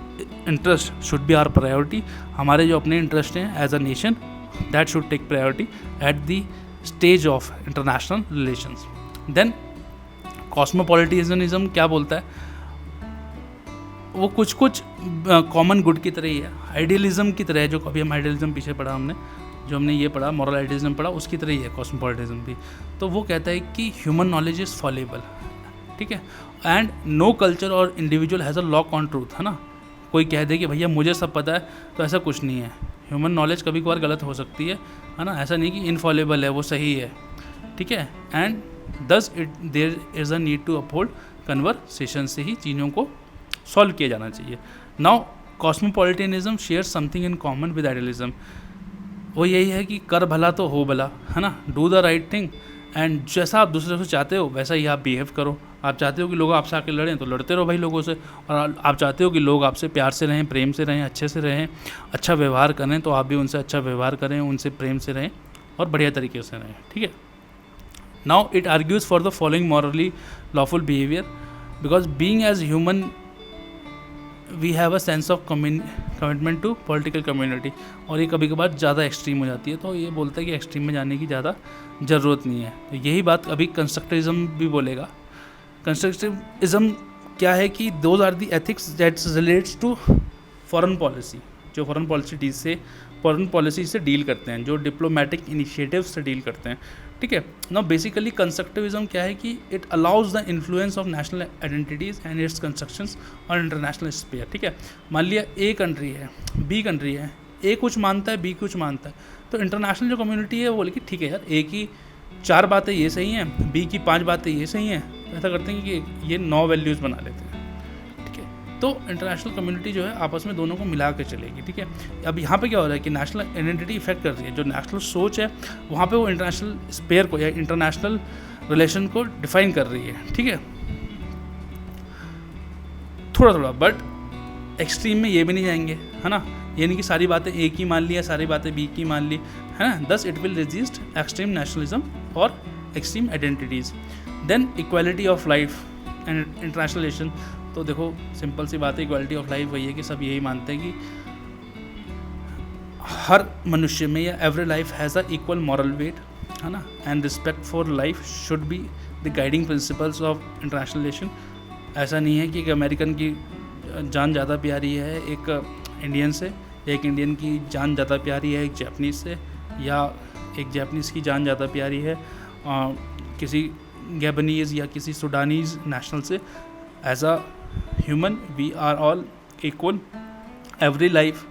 interest should be our priority. हमारे जो अपने इंटरेस्ट हैं as a nation, that should take priority at the stage of international relations. Then cosmopolitanism क्या बोलता है, वो कुछ कॉमन गुड की तरह ही है, आइडियलिज्म की तरह है। जो कभी हम आइडियलिज्म पीछे पढ़ा हमने, जो हमने ये पढ़ा मॉरल आइडियलिज्म पढ़ा, उसकी तरह ही है कॉस्मोपॉलिटिज्म भी। तो वो कहता है कि ह्यूमन नॉलेज इज़ फॉलेबल, ठीक है, एंड नो कल्चर और individual has a lock on truth, है ना। कोई कह दे कि भैया मुझे सब पता है, तो ऐसा कुछ नहीं है। ह्यूमन नॉलेज कभी कभार गलत हो सकती है ना। ऐसा नहीं कि इनफॉलेबल है, वो सही है, ठीक है। And thus there is a need to uphold conversation से ही चीज़ों को सॉल्व किया जाना चाहिए। Now cosmopolitanism share something in common with idealism. वो यही है कि कर भला तो हो भला, है ना, do the right thing, and जैसा आप दूसरे से चाहते हो वैसा ही आप बिहेव करो। आप चाहते हो कि लोग आपसे आके लड़ें, तो लड़ते रहो भाई लोगों से, और आप चाहते हो कि लोग आपसे प्यार से रहें, प्रेम से रहें, अच्छे से रहें, अच्छा व्यवहार करें, तो आप भी उनसे अच्छा व्यवहार करें, उनसे प्रेम से रहें और बढ़िया तरीके से रहें, ठीक है। Now it argues for the following morally lawful behaviour, because being as human we have a sense of commitment to political community. और ये कभी कभार ज़्यादा एक्सट्रीम हो जाती है, तो ये बोलता है कि एक्सट्रीम में जाने की ज़्यादा ज़रूरत नहीं है। तो यही बात अभी कंस्ट्रक्टिविज्म भी बोलेगा। कंस्ट्रक्टिविज्म क्या है कि those are the ethics that relates to foreign policy, जो फॉरेन पॉलिसी से डील करते हैं, जो डिप्लोमेटिक इनिशिएटिव से डील करते हैं, ठीक है। नाउ बेसिकली कंस्ट्रक्टिविज्म क्या है कि it allows the influence of national identities and it's constructions on international sphere, ठीक है। मान लिया ए कंट्री है, बी कंट्री है, ए कुछ मानता है, बी कुछ मानता है, तो इंटरनेशनल जो कम्युनिटी है वो बोले कि ठीक है यार, ए की 4 बातें ये सही हैं, बी की 5 बातें ये सही हैं, तो ऐसा करते हैं कि ये 9 वैल्यूज़ बना लेते हैं, ठीक है। तो इंटरनेशनल कम्युनिटी जो है आपस में दोनों को मिला के चलेगी, ठीक है। अब यहाँ पे क्या हो रहा है कि नेशनल आइडेंटिटी इफेक्ट कर रही है, जो नेशनल सोच है वहाँ पे वो इंटरनेशनल स्पेयर को या इंटरनेशनल रिलेशन को डिफाइन कर रही है, ठीक है, थोड़ा, बट एक्सट्रीम में ये भी नहीं जाएंगे, है ना। ये नहीं कि सारी बातें ए की मान ली या सारी बातें बी की मान ली, है ना। Thus it will resist extreme nationalism और extreme identities. Then equality of life and international relation. तो देखो सिंपल सी बात है, इक्वालिटी ऑफ लाइफ वही है कि सब यही मानते हैं कि हर मनुष्य में या every life has a equal moral weight, है ना, and respect for life should be the guiding principles of international relation. ऐसा नहीं है कि एक अमेरिकन की जान ज़्यादा प्यारी है एक इंडियन से, एक इंडियन की जान ज़्यादा प्यारी है एक जापानीज़ से, या एक जापानीज़ की जान ज़्यादा प्यारी है किसी गैबनीज़ या किसी सूडानीज़ नेशनल से। As a human we are all equal, every life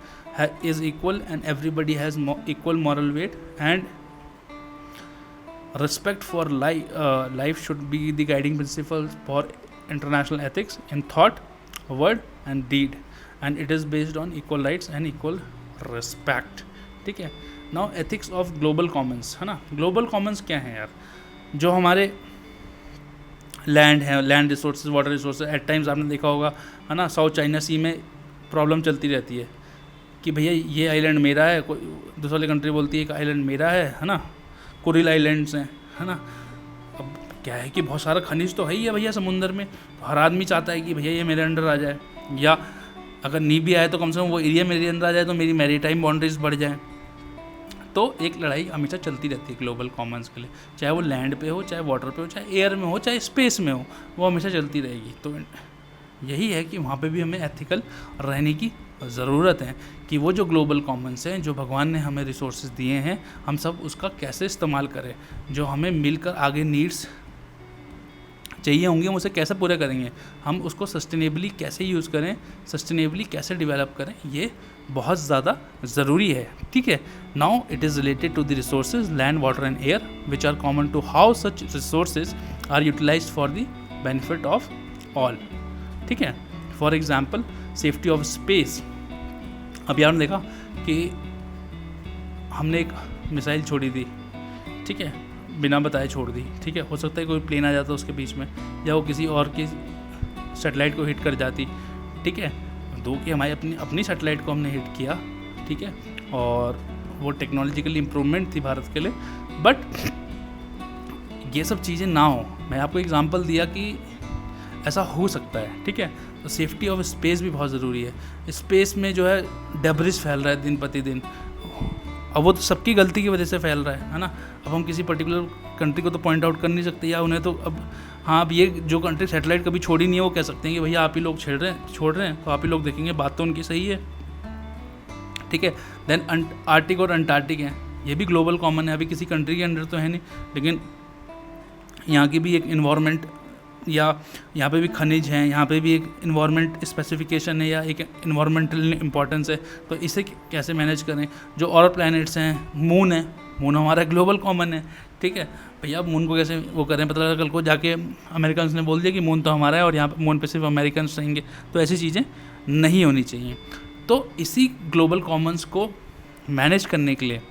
is equal and everybody has equal moral weight, and respect for life should be the guiding principles for international ethics in thought, word and deed, and it is based on equal rights and equal respect, ठीक है। now ethics of global commons, है ना। global commons क्या है यार, जो हमारे land है, land resources, water resources. At times आपने देखा होगा, है ना, साउथ चाइना सी में प्रॉब्लम चलती रहती है कि भैया ये आइलैंड मेरा है, कोई दूसरी वाली कंट्री बोलती है कि आइलैंड मेरा है ना, कुरिल आइलैंड्स हैं, है ना। अब क्या है कि बहुत सारा खनिज तो है ही है भैया समुंदर में, तो हर आदमी चाहता है कि भैया ये मेरे अंडर आ जाए, या अगर नहीं भी आए तो कम से कम वो एरिया मेरे अंदर आ जाए, तो मेरी मैरीटाइम बाउंड्रीज बढ़ जाए। तो एक लड़ाई हमेशा चलती रहती है ग्लोबल कॉमन्स के लिए, चाहे वो लैंड पे हो, चाहे वाटर पे हो, चाहे एयर में हो, चाहे स्पेस में हो, वो हमेशा चलती रहेगी। तो यही है कि वहाँ पे भी हमें एथिकल रहने की ज़रूरत है कि वो जो ग्लोबल कॉमन्स हैं, जो भगवान ने हमें रिसोर्सेज दिए हैं, हम सब उसका कैसे इस्तेमाल करें, जो हमें मिलकर आगे नीड्स चाहिए होंगे हम उसे कैसे पूरे करेंगे, हम उसको सस्टेनेबली कैसे यूज़ करें, सस्टेनेबली कैसे डेवलप करें, ये बहुत ज़्यादा ज़रूरी है। ठीक है, now it is related to the resources land, water and air which are common to how such resources are utilized for the benefit of all. ठीक है, for example safety of space. अब यार देखा कि हमने एक मिसाइल छोड़ी थी, ठीक है, बिना बताए छोड़ दी, ठीक है, हो सकता है कोई प्लेन आ जाता उसके बीच में, या वो किसी और की सैटेलाइट को हिट कर जाती, ठीक है, दो कि हमारी अपनी सैटेलाइट को हमने हिट किया, ठीक है, और वो टेक्नोलॉजिकल इम्प्रूवमेंट थी भारत के लिए। बट ये सब चीज़ें ना हो, मैं आपको एग्जांपल दिया कि ऐसा हो सकता है, ठीक है। तो सेफ्टी ऑफ स्पेस भी बहुत ज़रूरी है। स्पेस में जो है डेब्रिस फैल रहा है दिन प्रतिदिन, अब वो तो सबकी गलती की वजह से फैल रहा है ना। अब हम किसी पर्टिकुलर कंट्री को तो पॉइंट आउट कर नहीं सकते, या उन्हें तो अब हाँ, अब ये जो कंट्री सैटेलाइट कभी छोड़ी नहीं है वो कह सकते हैं कि भैया आप ही लोग छोड़ रहे हैं, तो आप ही लोग देखेंगे, बात तो उनकी सही है, ठीक है। देन आर्टिक और अंटार्कटिक हैं, ये भी ग्लोबल कॉमन है, अभी किसी कंट्री के अंडर तो है नहीं, लेकिन यहाँ की भी एक इन्वायरमेंट, या यहाँ पे भी खनिज हैं, यहाँ पे भी एक इन्वायरमेंट स्पेसिफिकेशन है, या एक इन्वायरमेंटल इम्पोर्टेंस है, तो इसे कैसे मैनेज करें। जो और प्लैनेट्स हैं, मून है, मून हमारा ग्लोबल कॉमन है, ठीक है भैया, अब मून को कैसे वो करें, पता लगा कल को जाके अमेरिकन ने बोल दिया कि मून तो हमारा है और यहाँ मून पे सिर्फ अमेरिकन रहेंगे, तो ऐसी चीज़ें नहीं होनी चाहिए। तो इसी ग्लोबल कॉमन्स को मैनेज करने के लिए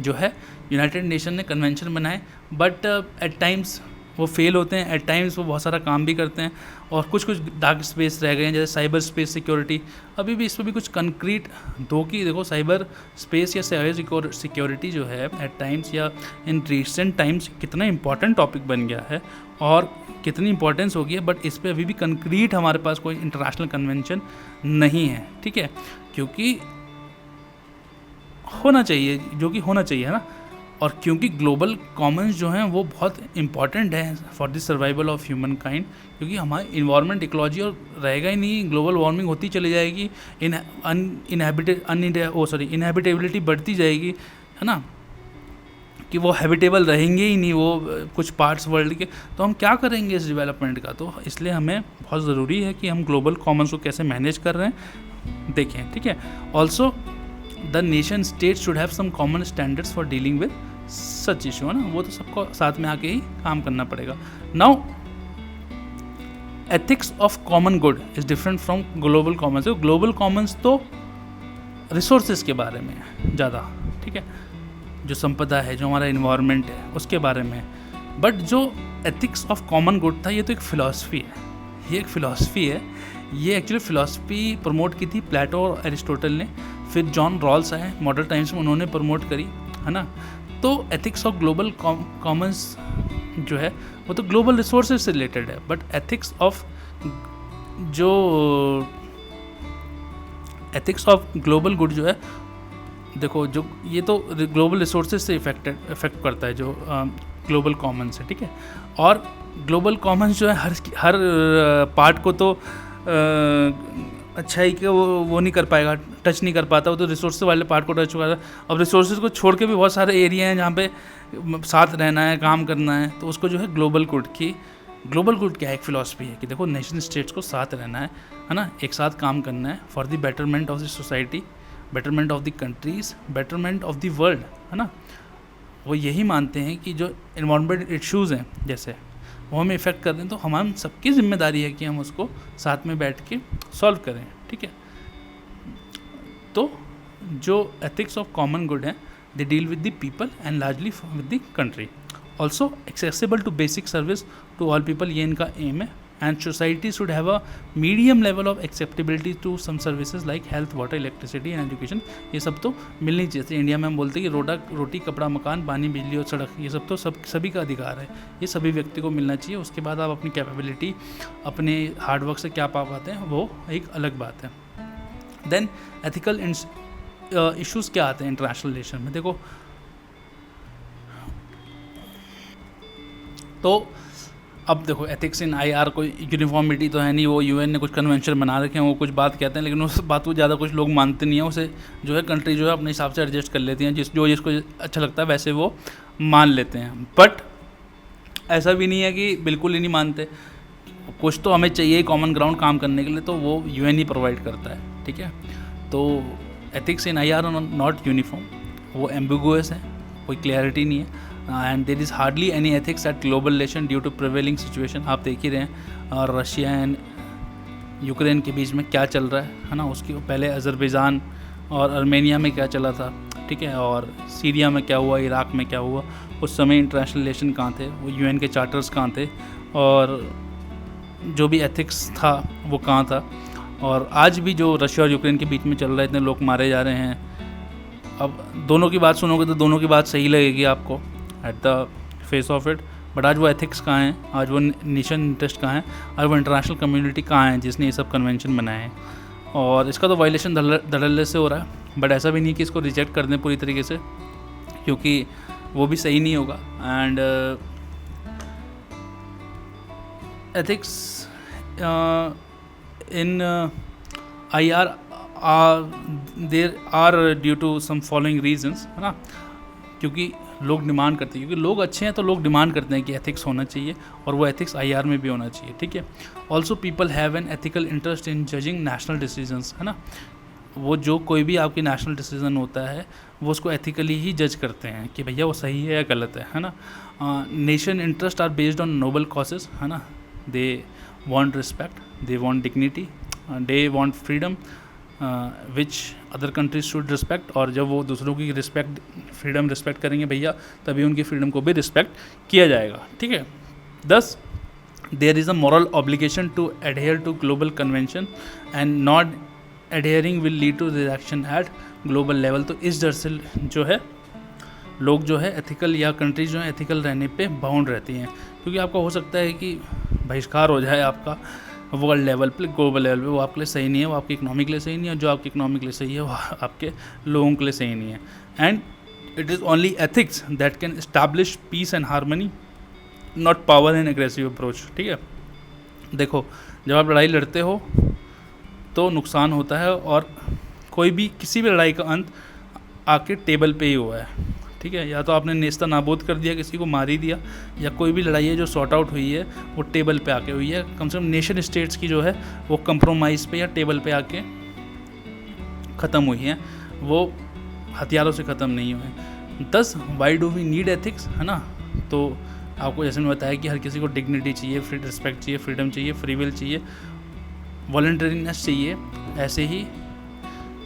जो है यूनाइटेड नेशन ने कन्वेंशन बनाए, बट एट टाइम्स वो फेल होते हैं, एट टाइम्स वो बहुत सारा काम भी करते हैं, और कुछ डार्क स्पेस रह गए हैं, जैसे साइबर स्पेस सिक्योरिटी। अभी भी इस पर भी कुछ कंक्रीट दो कि देखो, साइबर स्पेस या साइबर सिक्योरिटी जो है एट टाइम्स या इन रिसेंट टाइम्स कितना इंपॉर्टेंट टॉपिक बन गया है और कितनी इंपॉर्टेंस हो गई है, बट इस पर अभी भी कंक्रीट हमारे पास कोई इंटरनेशनल कन्वेंशन नहीं है, ठीक है, क्योंकि होना चाहिए, जो कि होना चाहिए, है ना। और क्योंकि ग्लोबल कॉमन्स जो हैं वो बहुत इंपॉर्टेंट है for the survival of human kind, क्योंकि हमारे इन्वायरमेंट इकोलॉजी और रहेगा ही नहीं, ग्लोबल वार्मिंग होती चली जाएगी, इनहैबिटेबिलिटी बढ़ती जाएगी, है ना, कि वो हैबिटेबल रहेंगे ही नहीं वो कुछ पार्ट्स वर्ल्ड के, तो हम क्या करेंगे इस डेवलपमेंट का। तो इसलिए हमें बहुत ज़रूरी है कि हम ग्लोबल कॉमन्स को कैसे मैनेज कर रहे हैं देखें, ठीक है। Also the nation state should have some common standards for dealing with such issue, है ना, वो तो सबको साथ में आके ही काम करना पड़ेगा। Now ethics of common good is different from global Commons. Global Commons तो रिसोर्सेज के बारे में है ज़्यादा, ठीक है, जो संपदा है, जो हमारा इन्वायरमेंट है उसके बारे में, बट जो एथिक्स ऑफ कॉमन गुड था ये तो एक फ़िलासफ़ी है, ये एक फ़िलासफ़ी है, ये एक्चुअली फ़िलासफ़ी प्रमोट की थी प्लेटो और एरिस्टोटल ने, फिर जॉन रॉल्स आए मॉडर्न टाइम्स में, उन्होंने प्रमोट करी, है ना। तो एथिक्स ऑफ ग्लोबल कॉमन्स जो है वो तो ग्लोबल रिसोर्सेज से रिलेटेड है, but ethics of global good जो है, देखो जो ये तो ग्लोबल रिसोर्सेज से इफेक्ट करता है जो ग्लोबल कॉमन्स है, ठीक है। और ग्लोबल कॉमन्स जो है हर पार्ट को तो अच्छाई के वो नहीं कर पाएगा, टच नहीं कर पाता, वो तो रिसोर्स वाले पार्ट को टच होगा। अब रिसोर्सेज को छोड़ के भी बहुत सारे एरिया हैं जहाँ पे साथ रहना है, काम करना है, तो उसको जो है ग्लोबल गुड क्या है, एक फ़िलासफ़ी है कि देखो नेशन स्टेट्स को साथ रहना है ना, एक साथ काम करना है for the betterment of the society, betterment of the countries, betterment of the world, है ना। वो यही मानते हैं कि जो इन्वायरमेंट इश्यूज़ हैं जैसे वो हमें इफ़ेक्ट कर रहे हैं, तो हमारी सबकी जिम्मेदारी है कि हम उसको साथ में बैठ के सॉल्व करें, ठीक है। तो जो एथिक्स ऑफ कॉमन गुड है, they deal with the people and largely with the country. Also accessible to basic service to all people, ये इनका एम है। And society should have a medium level of acceptability to some services like health, water, electricity and education. ये सब तो मिलनी चाहिए। जैसे India में हम बोलते हैं कि रोटी कपड़ा मकान पानी बिजली और सड़क, ये सब तो सभी का अधिकार है, ये सभी व्यक्ति को मिलना चाहिए। उसके बाद आप अपनी कैपेबिलिटी अपने हार्डवर्क से क्या पा पाते हैं वो एक अलग बात है। देन एथिकल इश्यूज़ क्या आते हैं इंटरनेशनल रिलेशन में, देखो तो अब देखो एथिक्स इन आईआर कोई यूनिफॉर्मिटी तो है नहीं, वो यूएन ने कुछ कन्वेंशन बना रखे हैं, वो कुछ बात कहते हैं, लेकिन उस बात को ज़्यादा कुछ लोग मानते नहीं है। उसे जो है कंट्री जो है अपने हिसाब से एडजस्ट कर लेती हैं, जिसको अच्छा लगता है वैसे वो मान लेते हैं। बट ऐसा भी नहीं है कि बिल्कुल ही नहीं मानते, कुछ तो हमें चाहिए कॉमन ग्राउंड काम करने के लिए, तो वो यूएन ही प्रोवाइड करता है, ठीक है। तो ethics in IR are not uniform, वो एम्बिगुअस है, कोई क्लैरिटी नहीं है। And there is hardly any ethics at global relation due to prevailing situation. आप देख ही रहे हैं और रशिया एंड यूक्रेन के बीच में क्या चल रहा है ना। उसके पहले अज़रबैजान और आर्मेनिया में क्या चला था, ठीक है, और सीरिया में क्या हुआ, इराक में क्या हुआ। उस समय इंटरनेशनल रिलेशन कहाँ थे, वो यूएन के चार्टर्स कहाँ थे, और जो भी एथिक्स था वो कहाँ था। और आज भी जो रशिया और यूक्रेन के बीच में चल रहा है, इतने लोग मारे जा रहे हैं। अब दोनों की बात सुनोगे तो दोनों की बात सही लगेगी आपको at the face of it, but आज वो एथिक्स कहाँ हैं, आज वो नेशन इंटरेस्ट कहाँ है, आज वो इंटरनेशनल कम्युनिटी कहाँ है जिसने ये सब कन्वेंशन बनाए हैं। और इसका तो वायलेशन धड़ल्ले से हो रहा है, बट ऐसा भी नहीं कि इसको रिजेक्ट कर दें पूरी तरीके से, क्योंकि वो भी सही नहीं होगा। And ethics in IR there are due to some following reasons, है ना, क्योंकि लोग डिमांड करते हैं, क्योंकि लोग अच्छे हैं तो लोग डिमांड करते हैं कि एथिक्स होना चाहिए, और वो एथिक्स आईआर में भी होना चाहिए, ठीक है। Also people have an ethical interest in judging national decisions, है ना। वो जो कोई भी आपकी नेशनल डिसीजन होता है वो उसको एथिकली ही जज करते हैं कि भैया वो सही है या गलत है ना। Nation interest are based on noble causes, है ना। They want respect, they want dignity, they want freedom which other countries should respect. और जब वो दूसरों की फ्रीडम रिस्पेक्ट करेंगे भैया, तभी उनकी फ्रीडम को भी रिस्पेक्ट किया जाएगा, ठीक है। Thus there is a moral obligation to adhere to global convention and not adhering will lead to reaction at global level. तो इस डर से जो है लोग जो है एथिकल, या कंट्रीज जो है एथिकल रहने पे बाउंड रहती हैं, क्योंकि आपका हो सकता है कि बहिष्कार हो जाए आपका वर्ल्ड लेवल पे, ग्लोबल लेवल पे, वो आपके लिए सही नहीं है, वो आपकी इकोनॉमी के लिए सही नहीं है, जो आपकी इकोनॉमी के लिए सही है वो आपके लोगों के लिए सही नहीं है। And it is only ethics that can establish peace and harmony, not power and aggressive approach, ठीक है। देखो जब आप लड़ाई लड़ते हो तो नुकसान होता है, और कोई भी किसी भी लड़ाई का अंत आके टेबल पे ही हुआ है, ठीक है। या तो आपने नेस्ता नाबूद कर दिया, किसी को मार ही दिया, या कोई भी लड़ाई है जो सॉर्ट आउट हुई है वो टेबल पे आके हुई है। कम से कम नेशन स्टेट्स की जो है वो कंप्रोमाइज़ पे या टेबल पे आके ख़त्म हुई है, वो हथियारों से ख़त्म नहीं हुए। 10 why do we need ethics, है ना। तो आपको जैसे मैंने बताया कि हर किसी को डिग्निटी चाहिए, फ्री रिस्पेक्ट चाहिए, फ्रीडम चाहिए, फ्री विल चाहिए, वॉलंटरीनेस चाहिए, ऐसे ही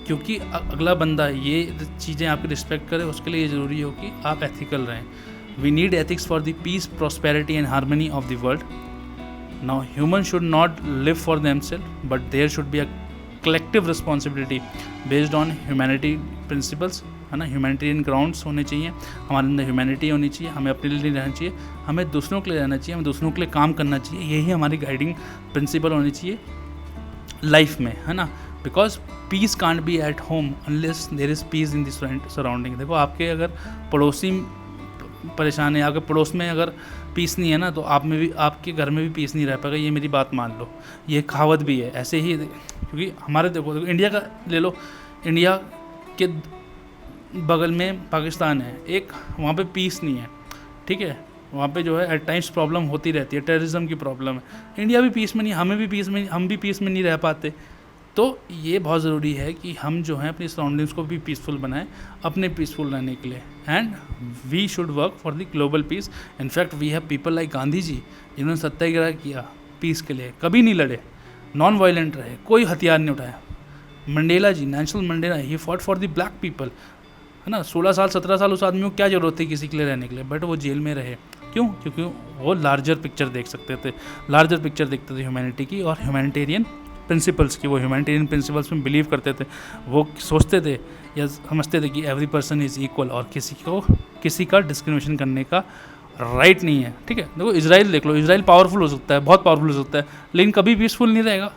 क्योंकि अगला बंदा ये चीज़ें आपकी रिस्पेक्ट करे, उसके लिए ये ज़रूरी हो कि आप एथिकल रहें। We need ethics for the peace, prosperity and harmony of the world. Now human should not live for themselves, but there should be a collective responsibility based on humanity principles, है ना। Humanitarian grounds होने चाहिए, हमारे अंदर humanity होनी चाहिए, हमें अपने लिए नहीं रहना चाहिए, हमें दूसरों के लिए रहना चाहिए, हमें दूसरों के लिए काम करना चाहिए। यही हमारी गाइडिंग प्रिंसिपल होनी चाहिए लाइफ में, है ना। Because peace can't be at home unless there is peace in the surrounding. देखो आपके अगर पड़ोसी परेशान है, अगर पड़ोस में अगर पीस नहीं है ना, तो आप में भी, आपके घर में भी पीस नहीं रह पाएगा, ये मेरी बात मान लो। ये कहावत भी है ऐसे ही, क्योंकि हमारे देखो इंडिया का ले लो, इंडिया के बगल में पाकिस्तान है एक, वहाँ पे पीस नहीं है, ठीक है। वहाँ पे जो है एट टाइम्स प्रॉब्लम होती रहती है, टेररिज्म की प्रॉब्लम है। इंडिया भी पीस में नहीं, हमें भी पीस में, हम भी पीस में नहीं रह पाते। तो ये बहुत ज़रूरी है कि हम जो हैं अपनी सराउंडिंग्स को भी पीसफुल बनाएं अपने पीसफुल रहने के लिए। And we should work for the global peace. In fact we have people like Gandhi ji, जिन्होंने सत्याग्रह किया पीस के लिए, कभी नहीं लड़े, नॉन वायलेंट रहे, कोई हथियार नहीं उठाया। Mandela ji, Nelson Mandela, he fought for the black people, है ना। 16 साल 17 साल उस आदमी को क्या ज़रूरत थी किसी के लिए रहने के लिए, बट वो जेल में रहे। क्यों? क्योंकि वो लार्जर पिक्चर देख सकते थे, लार्जर पिक्चर देखते थे ह्यूमैनिटी की और ह्यूमैनिटेरियन प्रिंसिपल्स की। वो ह्यूमैनिटेरियन प्रिंसिपल्स में बिलीव करते थे, वो सोचते थे या समझते थे कि एवरी पर्सन इज़ इक्वल और किसी का डिस्क्रिमिनेशन करने का राइट नहीं है। ठीक है, देखो इजराइल देख लो, इजराइल पावरफुल हो सकता है, बहुत पावरफुल हो सकता है, लेकिन कभी पीसफुल नहीं रहेगा।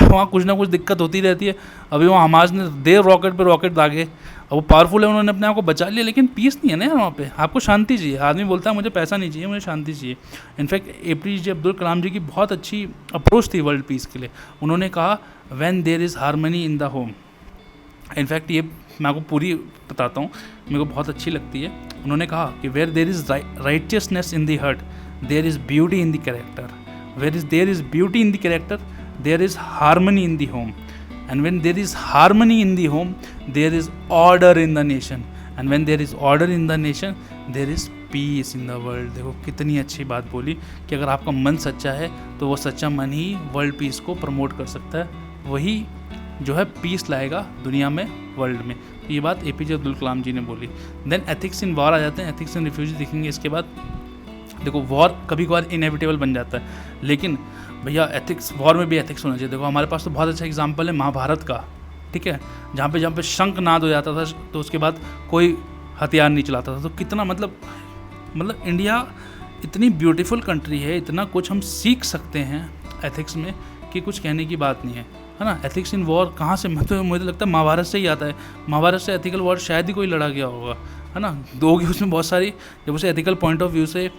वहाँ कुछ ना कुछ दिक्कत होती रहती है। अभी वहाँ हमास ने देर रॉकेट पे रॉकेट दागे, अब वो पावरफुल है, उन्होंने अपने आप को बचा लिया, लेकिन पीस नहीं है ना यार वहाँ पे। आपको शांति चाहिए। आदमी बोलता है मुझे पैसा नहीं चाहिए, मुझे शांति चाहिए। इनफैक्ट APJ अब्दुल कलाम जी की बहुत अच्छी अप्रोच थी वर्ल्ड पीस के लिए। उन्होंने कहा when there is harmony in the home. In fact ये मैं आपको पूरी बताता हूँ, मेरे को बहुत अच्छी लगती है। उन्होंने कहा कि where there is righteousness in the heart there is beauty in the character, where is there is beauty in the character there is harmony in the home, and when there is harmony in the home there is order in the nation, and when there is order in the nation there is peace in the world। देखो कितनी अच्छी बात बोली कि अगर आपका मन सच्चा है तो वो सच्चा मन ही वर्ल्ड पीस को प्रमोट कर सकता है, वही जो है पीस लाएगा दुनिया में, वर्ल्ड में। तो ये बात APJ अब्दुल कलाम जी ने बोली। देन एथिक्स इन वॉर आ जाते हैं, एथिक्स इन रिफ्यूजी देखेंगे। इसके बाद देखो वॉर कभी कभार इनएविटेबल बन जाता है, लेकिन भैया एथिक्स, वॉर में भी एथिक्स होना चाहिए। देखो हमारे पास तो बहुत अच्छा एग्जांपल है महाभारत का, ठीक है, जहाँ पे शंखनाद हो जाता था तो उसके बाद कोई हथियार नहीं चलाता था। तो कितना मतलब इंडिया इतनी ब्यूटीफुल कंट्री है, इतना कुछ हम सीख सकते हैं एथिक्स में कि कुछ कहने की बात नहीं है ना। एथिक्स इन वॉर कहाँ से, मुझे लगता है महाभारत से ही आता है। महाभारत से एथिकल वॉर शायद ही कोई लड़ा गया होगा, है ना। दोगी उसमें बहुत सारी, जब उसे एथिकल पॉइंट ऑफ व्यू से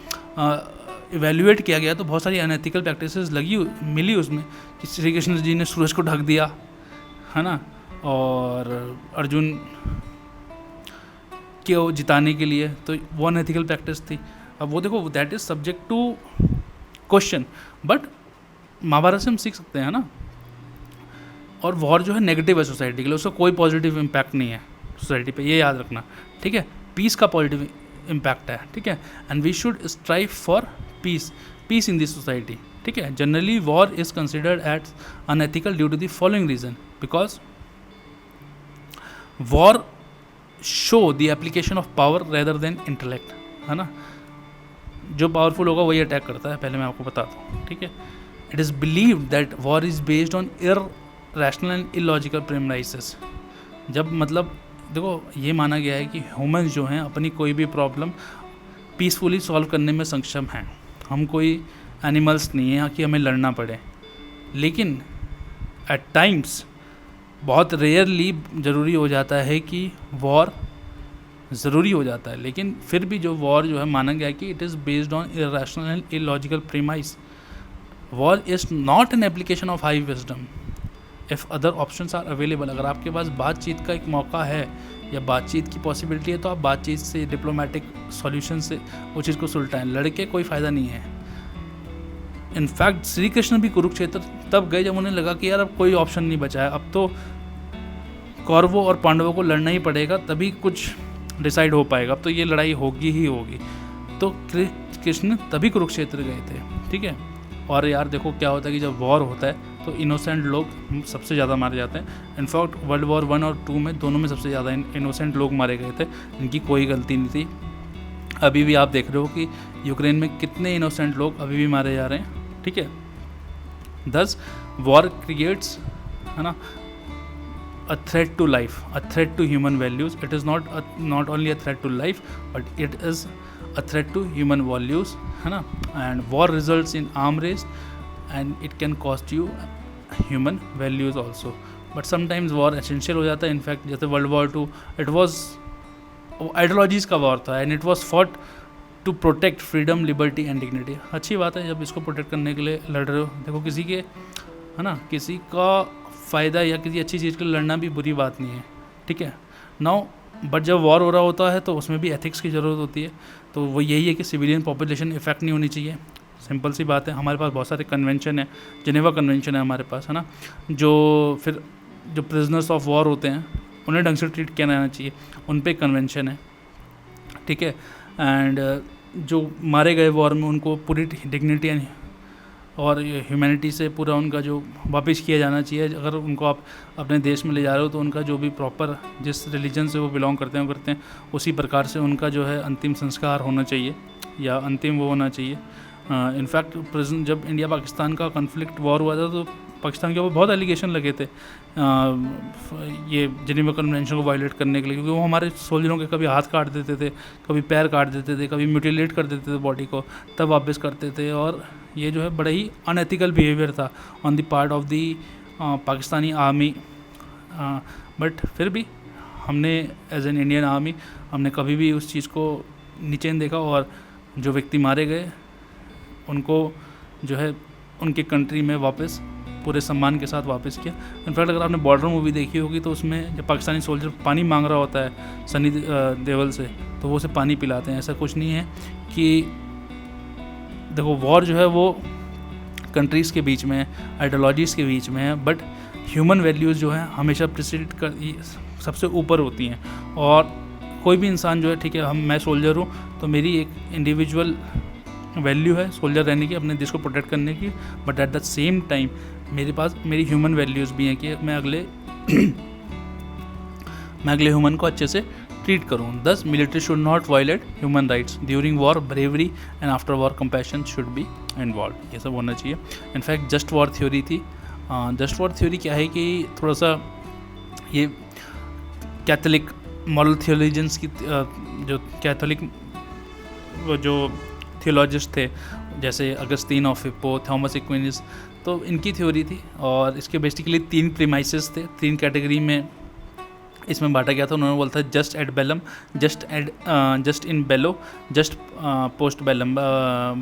इवेल्युएट किया गया तो बहुत सारी अनएथिकल प्रैक्टिसेस मिली उसमें, कि श्री कृष्ण जी ने सूरज को ढक दिया, है ना, और अर्जुन के जिताने के लिए, तो वो अनएथिकल प्रैक्टिस थी। अब वो देखो that is subject to question, but Mahabharata से हम सीख सकते हैं ना। और वॉर जो है नेगेटिव है सोसाइटी के लिए, उसका कोई पॉजिटिव इम्पैक्ट नहीं है सोसाइटी पे, ये याद रखना, ठीक है। पीस का पॉजिटिव इम्पैक्ट है, ठीक है, and we should strive for peace in this society, ठीक है। Generally war is considered at unethical due to the following reason, because war show the application of power rather than intellect, है ना। जो powerful होगा वही attack करता है, पहले मैं आपको बताता हूँ, ठीक है। It is believed that war is based on irrational and illogical premises. जब मतलब देखो ये माना गया है कि ह्यूमंस जो हैं अपनी कोई भी प्रॉब्लम पीसफुली सॉल्व करने में सक्षम हैं, हम कोई एनिमल्स नहीं हैं कि हमें लड़ना पड़े। लेकिन एट टाइम्स बहुत रेयरली ज़रूरी हो जाता है कि वॉर ज़रूरी हो जाता है, लेकिन फिर भी जो वॉर जो है माना गया है कि it is based on irrational and illogical premise. War is not an application of high wisdom if other options are available. अगर आपके पास बातचीत का एक मौका है या बातचीत की पॉसिबिलिटी है तो आप बातचीत से, डिप्लोमेटिक सॉल्यूशन से वो चीज़ को सुलटाएं। लड़के कोई फ़ायदा नहीं है। इनफैक्ट श्री कृष्ण भी कुरुक्षेत्र तब गए जब उन्हें लगा कि यार अब कोई ऑप्शन नहीं बचा है, अब तो कौरवों और पांडवों को लड़ना ही पड़ेगा, तभी कुछ डिसाइड हो पाएगा, अब तो ये लड़ाई होगी ही होगी। तो कृष्ण तभी कुरुक्षेत्र गए थे, ठीक है। और यार देखो क्या होता है कि जब वॉर होता है तो इनोसेंट लोग सबसे ज़्यादा मारे जाते हैं। इनफैक्ट वर्ल्ड वॉर 1 और 2 में दोनों में सबसे ज़्यादा इनोसेंट लोग मारे गए थे, जिनकी कोई गलती नहीं थी। अभी भी आप देख रहे हो कि यूक्रेन में कितने इनोसेंट लोग अभी भी मारे जा रहे हैं, ठीक है। दस वॉर क्रिएट्स, है ना, a threat to life, a threat to human values. It is not only a threat to life, but it is a threat to human values, है ना। And war results in arm race, and it can cost you human values also. But sometimes war essential हो जाता है। In fact जैसे world war 2 it was ideologies का war था, and it was fought to protect freedom, liberty and dignity। अच्छी बात है जब इसको प्रोटेक्ट करने के लिए लड़ रहे हो। देखो किसी के, है ना, किसी का फ़ायदा या किसी अच्छी चीज़ के लिए लड़ना भी बुरी बात नहीं है, ठीक है। नाउ बट जब वॉर हो रहा होता है तो उसमें भी एथिक्स की ज़रूरत होती है। तो वो यही है कि सिविलियन पॉपुलेशन इफेक्ट नहीं होनी चाहिए। सिंपल सी बात है, हमारे पास बहुत सारे कन्वेंशन है, जिनेवा कन्वेंशन है हमारे पास, है ना, जो फिर जो प्रिजनर्स ऑफ वॉर होते हैं उन्हें ढंग से ट्रीट किया जाना चाहिए, उन पे कन्वेंशन है, ठीक है। एंड जो मारे गए वॉर में उनको पूरी डिग्निटी और ह्यूमैनिटी से पूरा उनका जो वापस किया जाना चाहिए। अगर उनको आप अपने देश में ले जा रहे हो तो उनका जो भी प्रॉपर जिस रिलीजन से वो बिलोंग करते हैं उसी प्रकार से उनका जो है अंतिम संस्कार होना चाहिए, या अंतिम वो होना चाहिए। इनफैक्ट प्रेजेंट जब इंडिया पाकिस्तान का कॉन्फ्लिक्ट वॉर हुआ था तो पाकिस्तान के ऊपर बहुत एलिगेशन लगे थे ये जेनेवा कन्वेंशन को वायलेट करने के लिए, क्योंकि वो हमारे सोल्जरों के कभी हाथ काट देते थे, कभी पैर काट देते थे, कभी म्यूटिलेट कर देते थे बॉडी को, तब वापस करते थे। और ये जो है बड़ा ही अनएथिकल बिहेवियर था on the part of the Pakistani army. But फिर भी हमने एज एन इंडियन आर्मी हमने कभी भी उस चीज़ को नीचे नहीं देखा, और जो व्यक्ति मारे गए उनको जो है उनके कंट्री में वापस पूरे सम्मान के साथ वापस किया। इनफैक्ट अगर आपने बॉर्डर मूवी देखी होगी तो उसमें जब पाकिस्तानी सोल्जर पानी मांग रहा होता है सनी देओल से, तो वो उसे पानी पिलाते हैं। ऐसा कुछ नहीं है कि देखो वॉर जो है वो कंट्रीज़ के बीच में है, आइडियोलॉजीज़ के बीच में है, बट ह्यूमन वैल्यूज़ जो है हमेशा प्रिसिड कर सबसे ऊपर होती हैं। और कोई भी इंसान जो है, ठीक है, मैं सोल्जर हूँ तो मेरी एक इंडिविजुअल वैल्यू है सोल्जर रहने की, अपने देश को प्रोटेक्ट करने की, but at the same time मेरे पास मेरी ह्यूमन वैल्यूज़ भी हैं कि मैं अगले ह्यूमन को अच्छे से ट्रीट करूँ। Thus military should not violate human rights during war, bravery and after war compassion should be involve, ये सब होना चाहिए। इनफैक्ट जस्ट वॉर थ्योरी थी। जस्ट वॉर थ्योरी क्या है कि थोड़ा सा ये कैथोलिक मॉरल थियोलॉजियंस की जो कैथोलिक जो थियोलॉजिस्ट थे जैसे अगस्तीन ऑफ हिप्पो, थॉमस एक्विनिस, तो इनकी थ्योरी थी। और इसके बेसिकली 3 प्रीमाइसेस थे, 3 कैटेगरी में इसमें बांटा गया था। उन्होंने बोला था jus ad bellum, jus in bello, jus post bellum.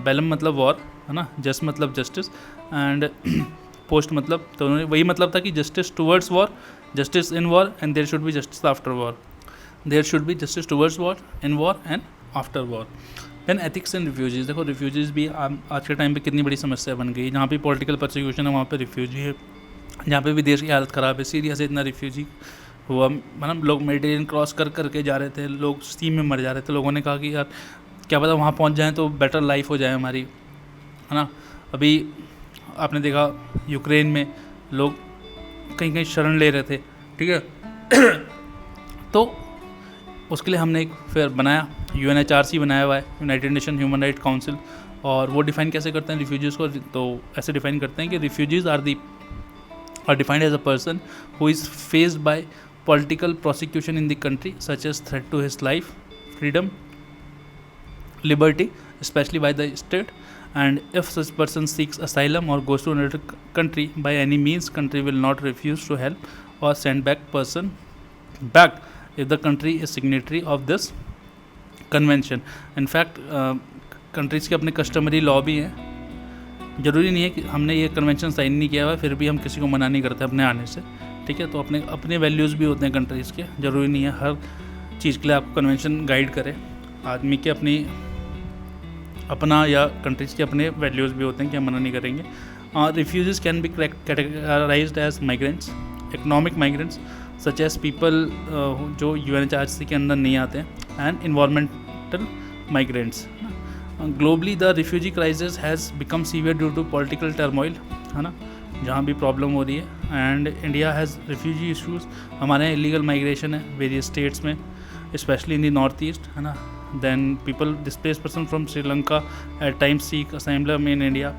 Bellum मतलब वॉर है ना, जस्ट मतलब जस्टिस, एंड पोस्ट मतलब, तो उन्होंने वही मतलब था कि justice towards war, justice in war, and there should be justice after war. There should be justice towards war, in war and after war. Then ethics and refugees. देखो refugees भी आज के टाइम पे कितनी बड़ी समस्या बन गई। जहाँ पे पॉलिटिकल परसिक्यूशन है वहाँ पे रिफ्यूजी है, जहाँ पे भी देश की हालत ख़राब है। सीरिया से इतना रिफ्यूजी हुआ, मतलब लोग मेडिटेरियन क्रॉस करके जा रहे थे, लोग सी में मर जा रहे थे। लोगों ने कहा कि यार क्या पता वहाँ पहुँच जाएँ तो बेटर लाइफ हो जाए हमारी, है ना। अभी आपने देखा यूक्रेन में लोग कहीं कहीं शरण ले रहे थे, ठीक है। तो उसके लिए हमने एक फिर बनाया, UNHRC बनाया हुआ है, United nation human right council. और वो डिफ़ाइन कैसे करते हैं रिफ्यूजीज़ को, तो ऐसे डिफ़ाइन करते हैं कि refugees are defined as a person who is faced by political prosecution in the country such as threat to his life, freedom, liberty, especially by the state, and if such person seeks asylum or goes to another country by any means, country will not refuse to help or send back person back if the country is signatory of this convention. In fact countries के अपने customary law भी हैं। ज़रूरी नहीं है कि हमने ये कन्वेंशन साइन नहीं किया हुआ फिर भी हम किसी को मना नहीं करते अपने आने से, ठीक है। तो अपने वैल्यूज़ भी होते हैं कंट्रीज़ के, ज़रूरी नहीं है हर चीज़ के लिए आपको कन्वेंशन गाइड करे। आदमी के अपना या कंट्रीज़ के अपने वैल्यूज़ भी होते हैं कि हम मना नहीं करेंगे। Refugees can be categorized as migrants, economic migrants such as people जो UNHRC के अंदर नहीं आते हैं, and environmental migrants. Globally the refugee crisis has become severe due to political turmoil, है ना, जहाँ भी प्रॉब्लम हो रही है। And India has refugee issues, हमारे यहाँ इलीगल माइग्रेशन है वेरियस स्टेट्स में, specially in the north east, है ना। then people displaced person from Sri Lanka at times seek asylum in India.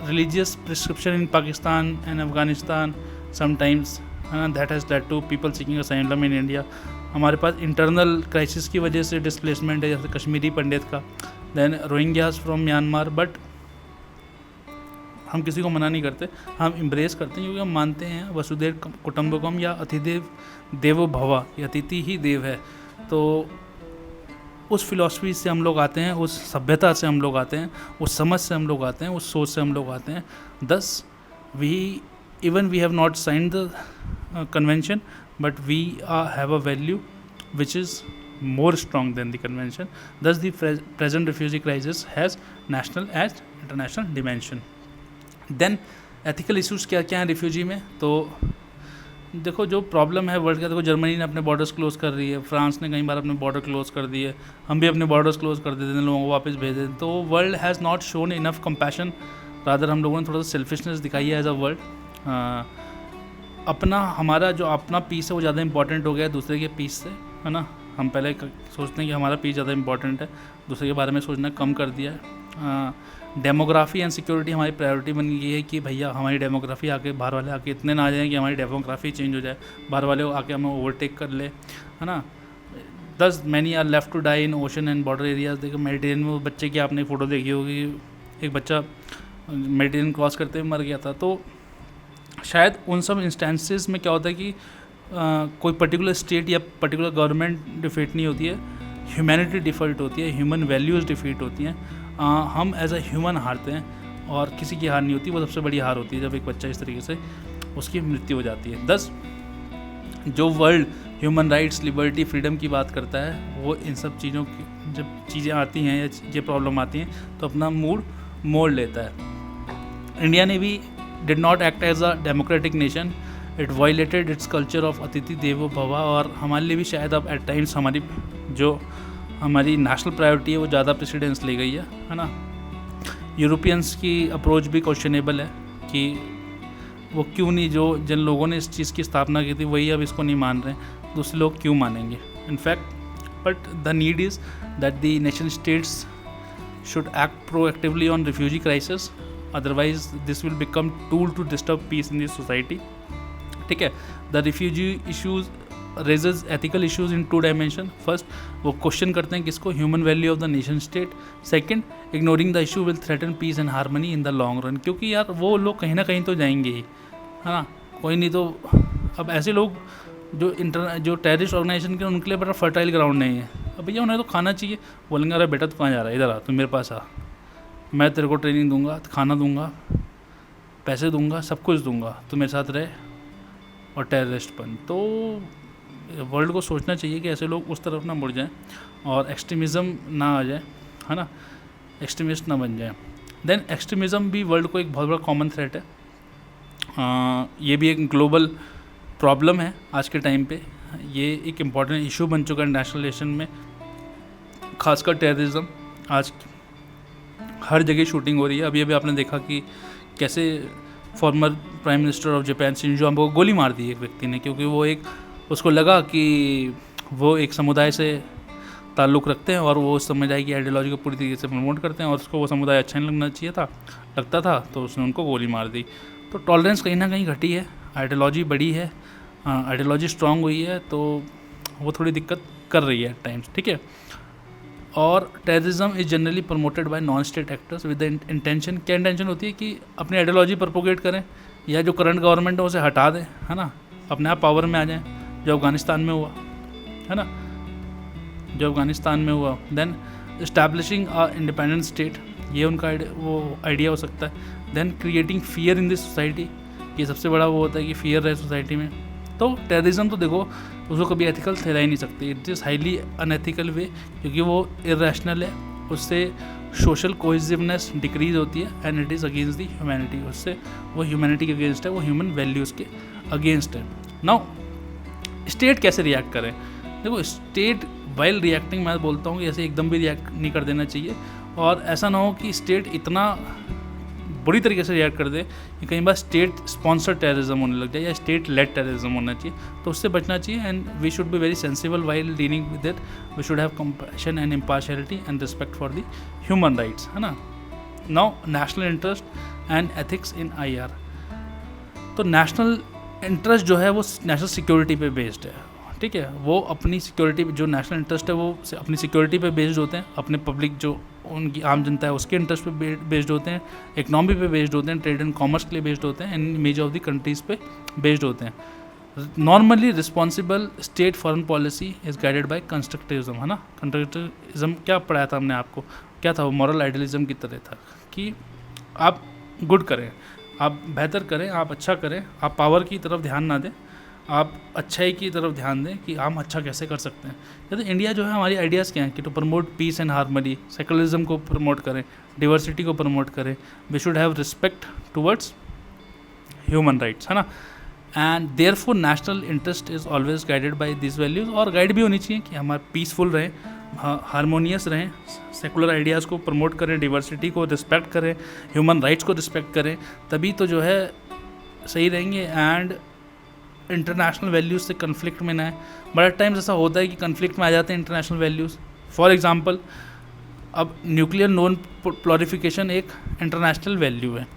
Religious prescription in Pakistan and Afghanistan sometimes that has led to people seeking asylum in India. हमारे पास internal crisis की वजह से displacement है, जैसे कश्मीरी पंडित का, then Rohingyas from Myanmar. But हम किसी को मना नहीं करते, हम एम्ब्रेस करते हैं क्योंकि हम मानते हैं वसुधैव कुटुंबकम या अतिदेव देवो भव, या अतिथि ही देव है। तो उस फिलॉसफी से हम लोग आते हैं, उस सभ्यता से हम लोग आते हैं, उस समझ से हम लोग आते हैं, उस सोच से हम लोग आते हैं। Thus we have not signed the convention but we have a value which is more strong than the convention. Thus the present refugee crisis has national as international dimension. Then ethical issues क्या क्या हैं refugee में। तो देखो जो problem है world का, देखो जर्मनी ने अपने बॉर्डर्स क्लोज कर रही है, फ्रांस ने कई बार अपने बॉर्डर क्लोज कर दिए, हम भी अपने बॉर्डर्स क्लोज कर देते हैं, लोगों को वापस भेज देते। तो world has not shown enough compassion, rather हम लोगों ने थोड़ा सा सेल्फिशनेस दिखाई है एज अ वर्ल्ड। हमारा जो अपना पीस है वो ज़्यादा इंपॉर्टेंट हो गया है दूसरे के पीस से, है ना। हम पहले सोचते हैं कि हमारा पीस ज़्यादा इंपॉर्टेंट है, दूसरे के बारे में सोचना कम कर दिया है। डेमोग्राफी एंड सिक्योरिटी हमारी प्रायोरिटी बन गई है कि भैया हमारी डेमोग्राफी आके बाहर वाले आके इतने ना आ जाएँ कि हमारी डेमोग्राफी चेंज हो जाए, बाहर वाले आके हमें ओवरटेक कर ले, है ना। Thus many are left to die in ocean and border areas. देखो मेडिटेरियन में वो बच्चे की आपने फ़ोटो देखी होगी, एक बच्चा मेडिटेरियन क्रॉस करते हुए मर गया था। तो शायद उन सब इंस्टेंसेस में क्या होता है कि कोई पर्टिकुलर स्टेट या पर्टिकुलर गवर्नमेंट डिफीट नहीं होती है, ह्यूमैनिटी डिफॉल्ट होती है, ह्यूमन वैल्यूज़ डिफीट होती हैं। हम एज अ ह्यूमन हारते हैं और किसी की हार नहीं होती, वो सबसे बड़ी हार होती है जब एक बच्चा इस तरीके से उसकी मृत्यु हो जाती है। 10 जो world human rights, liberty, freedom की बात करता है, वो इन सब चीज़ों की जब चीज़ें आती हैं या ये प्रॉब्लम आती हैं तो अपना मूड मोड़ लेता है। इंडिया ने भी did not act as a democratic nation, it violated its culture of अतिथि देवो भवा। और हमारे लिए भी शायद अब एट टाइम्स हमारी नेशनल प्रायोरिटी है वो ज़्यादा प्रेसिडेंस ले गई है ना। यूरोपियंस की अप्रोच भी क्वेश्चनेबल है कि वो क्यों नहीं, जिन लोगों ने इस चीज़ की स्थापना की थी वही अब इसको नहीं मान रहे हैं, दूसरे लोग क्यों मानेंगे। In fact but the need is that the nation states should act proactively on refugee crisis, otherwise this will become tool to disturb peace in the society। ठीक है, the refugee issues raises ethical issues in 2 dimension। first वो question करते हैं किसको, human value of the nation state. Second, ignoring the issue will threaten peace and harmony in the long run, क्योंकि यार वो लोग कहीं ना कहीं तो जाएंगे ही, है ना। कोई नहीं तो अब ऐसे लोग जो टेररिस्ट ऑर्गेनाइजेशन के उनके लिए बड़ा फर्टाइल ग्राउंड नहीं है। अब भैया उन्हें तो खाना चाहिए, बोलेंगे अरे बेटा तू कहाँ जा रहा है, इधर आ, तू मेरे पास आ, मैं तेरे को ट्रेनिंग दूंगा, खाना दूंगा, पैसे दूंगा, सब कुछ दूंगा, तू मेरे साथ रहे और टेररिस्ट बन। तो वर्ल्ड को सोचना चाहिए कि ऐसे लोग उस तरफ ना मुड़ जाएं और एक्सट्रीमिज़म ना आ जाए, है ना, एक्सट्रीमिस्ट ना बन जाए। देन एक्सट्रीमिज़म भी वर्ल्ड को एक बहुत बड़ा कॉमन थ्रेट है। ये भी एक ग्लोबल प्रॉब्लम है आज के टाइम पे, ये एक इम्पॉर्टेंट इशू बन चुका है नेशनल रिलेशन में, खासकर टेररिज्म। आज हर जगह शूटिंग हो रही है। अभी आपने देखा कि कैसे former prime minister of Japan Shinzo Abe को गोली मार दी एक व्यक्ति ने, क्योंकि उसको लगा कि वो एक समुदाय से ताल्लुक़ रखते हैं और वो उस समुदाय की आइडियोलॉजी को पूरी तरीके से प्रमोट करते हैं और उसको वो समुदाय अच्छा नहीं लगता था तो उसने उनको गोली मार दी। तो टॉलरेंस कहीं ना कहीं घटी है, आइडियोलॉजी बड़ी है, आइडियोलॉजी स्ट्रांग हुई है, तो वो थोड़ी दिक्कत कर रही है एट टाइम्स। ठीक है, और terrorism is generally promoted by non state actors with the intention. क्या इंटेंशन होती है कि अपनी आइडियोलॉजी प्रोपोगेट करें या जो करंट गवर्नमेंट है उसे हटा दें, है ना, अपने आप पावर में आ जाएं, जो अफगानिस्तान में हुआ, है ना, जो अफगानिस्तान में हुआ। Then establishing a independent state, ये उनका वो आइडिया हो सकता है। Then creating fear in this society, ये सबसे बड़ा वो होता है कि फियर रहे सोसाइटी में। तो टेररिज्म तो देखो उसको कभी एथिकल ठहरा ही नहीं सकती, इट इज़ हाईली अनएथिकल वे, क्योंकि वो इरेशनल है, उससे सोशल कोहेसिवनेस डिक्रीज होती है and it is against the humanity, उससे वो ह्यूमैनिटी के अगेंस्ट है, वो ह्यूमन वैल्यूज़ के अगेंस्ट है। नाउ स्टेट कैसे रिएक्ट करें? देखो स्टेट वाइल रिएक्टिंग, मैं बोलता हूँ कि ऐसे एकदम भी रिएक्ट नहीं कर देना चाहिए, और ऐसा ना हो कि स्टेट इतना बुरी तरीके से रिएक्ट कर दे कि कई बार स्टेट स्पॉन्सर टेररिज्म होने लग जाए या स्टेट लेड टेररिज्म होना चाहिए, तो उससे बचना चाहिए। And we should be very sensible while dealing with it, we should have compassion and impartiality and respect for the human rights, है ना। Now national interest and ethics in IR, तो national interest जो है वो national security पे based है। ठीक है, वो अपनी सिक्योरिटी, जो नेशनल इंटरेस्ट है वो अपनी सिक्योरिटी पे बेस्ड होते हैं, अपने पब्लिक जो उनकी आम जनता है उसके इंटरेस्ट पे बेस्ड होते हैं, इकनॉमी पे बेस्ड होते हैं, ट्रेड एंड कॉमर्स के लिए बेस्ड होते हैं, and image of the countries पे बेस्ड होते हैं। Normally responsible state foreign policy is guided by constructivism, है ना। कंस्ट्रक्टिविज्म क्या पढ़ाया था हमने आपको, क्या था वो, मॉरल आइडियलिज्म की तरह था कि आप गुड करें, आप बेहतर करें, आप अच्छा करें, आप पावर की तरफ ध्यान ना दें, आप अच्छाई की तरफ ध्यान दें कि हम अच्छा कैसे कर सकते हैं। जैसे इंडिया जो है, हमारी आइडियाज़ क्या हैं कि to promote peace and harmony, secularism को प्रमोट करें, डिवर्सिटी को प्रमोट करें, we should have respect towards human rights, है ना। And therefore national interest is always guided by this values, और गाइड भी होनी चाहिए कि हमारे पीसफुल रहें, हारमोनियस रहें, सेकुलर आइडियाज़ को प्रमोट करें, डिवर्सिटी को रिस्पेक्ट करें, ह्यूमन राइट्स को रिस्पेक्ट करें, तभी तो जो है सही रहेंगे। एंड इंटरनेशनल वैल्यूज़ से कन्फ्लिक्ट में ना है। बड़ा टाइम्स ऐसा होता है कि कन्फ्लिक्ट में आ जाते हैं इंटरनेशनल वैल्यूज़। फॉर एग्जांपल, अब न्यूक्लियर नॉन प्लोरिफिकेशन एक इंटरनेशनल वैल्यू है,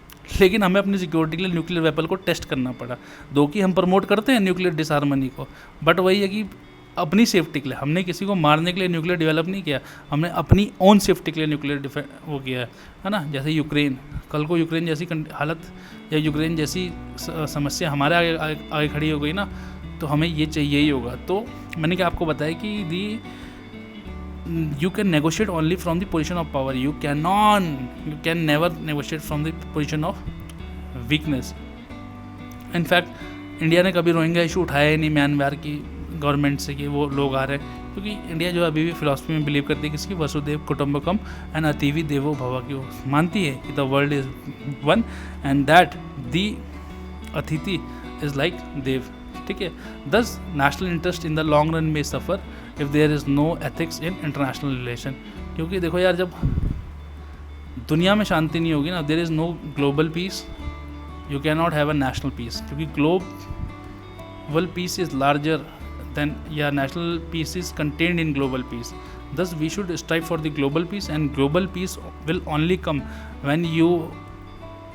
लेकिन हमें अपनी सिक्योरिटी के लिए न्यूक्लियर वेपन को टेस्ट करना पड़ा। दो कि हम प्रमोट करते हैं न्यूक्लियर डिसहार्मनी को, बट वही है कि अपनी सेफ्टी के लिए, हमने किसी को मारने के लिए न्यूक्लियर डेवलप नहीं किया, हमने अपनी ओन सेफ्टी के लिए न्यूक्लियर वो किया है ना। जैसे यूक्रेन, कल को यूक्रेन जैसी हालत या यूक्रेन जैसी समस्या हमारे आगे खड़ी हो गई ना, तो हमें ये चाहिए ही होगा। तो मैंने क्या आपको बताया कि you can negotiate only from the position of power. You can never negotiate from the position of weakness. In fact, India ने कभी रोहिंग्या इशू उठाया ही नहीं म्यांमार की गवर्नमेंट से कि वो लोग आ रहे हैं, क्योंकि इंडिया जो अभी भी फिलॉसफी में बिलीव करती है किसकी, वसुदेव कुटुंबकम एंड अतिथि देवो भव की, वो मानती है कि the world is one and that the atithi is like dev. ठीक है, thus national interest in the long run में suffer if there is no ethics in international relation. क्योंकि देखो यार, जब दुनिया में शांति नहीं होगी ना, there is no global peace, you can not have a national peace, क्योंकि global peace is larger than या national peace is contained in global peace. Thus we should strive for the global peace, and global peace will only come when you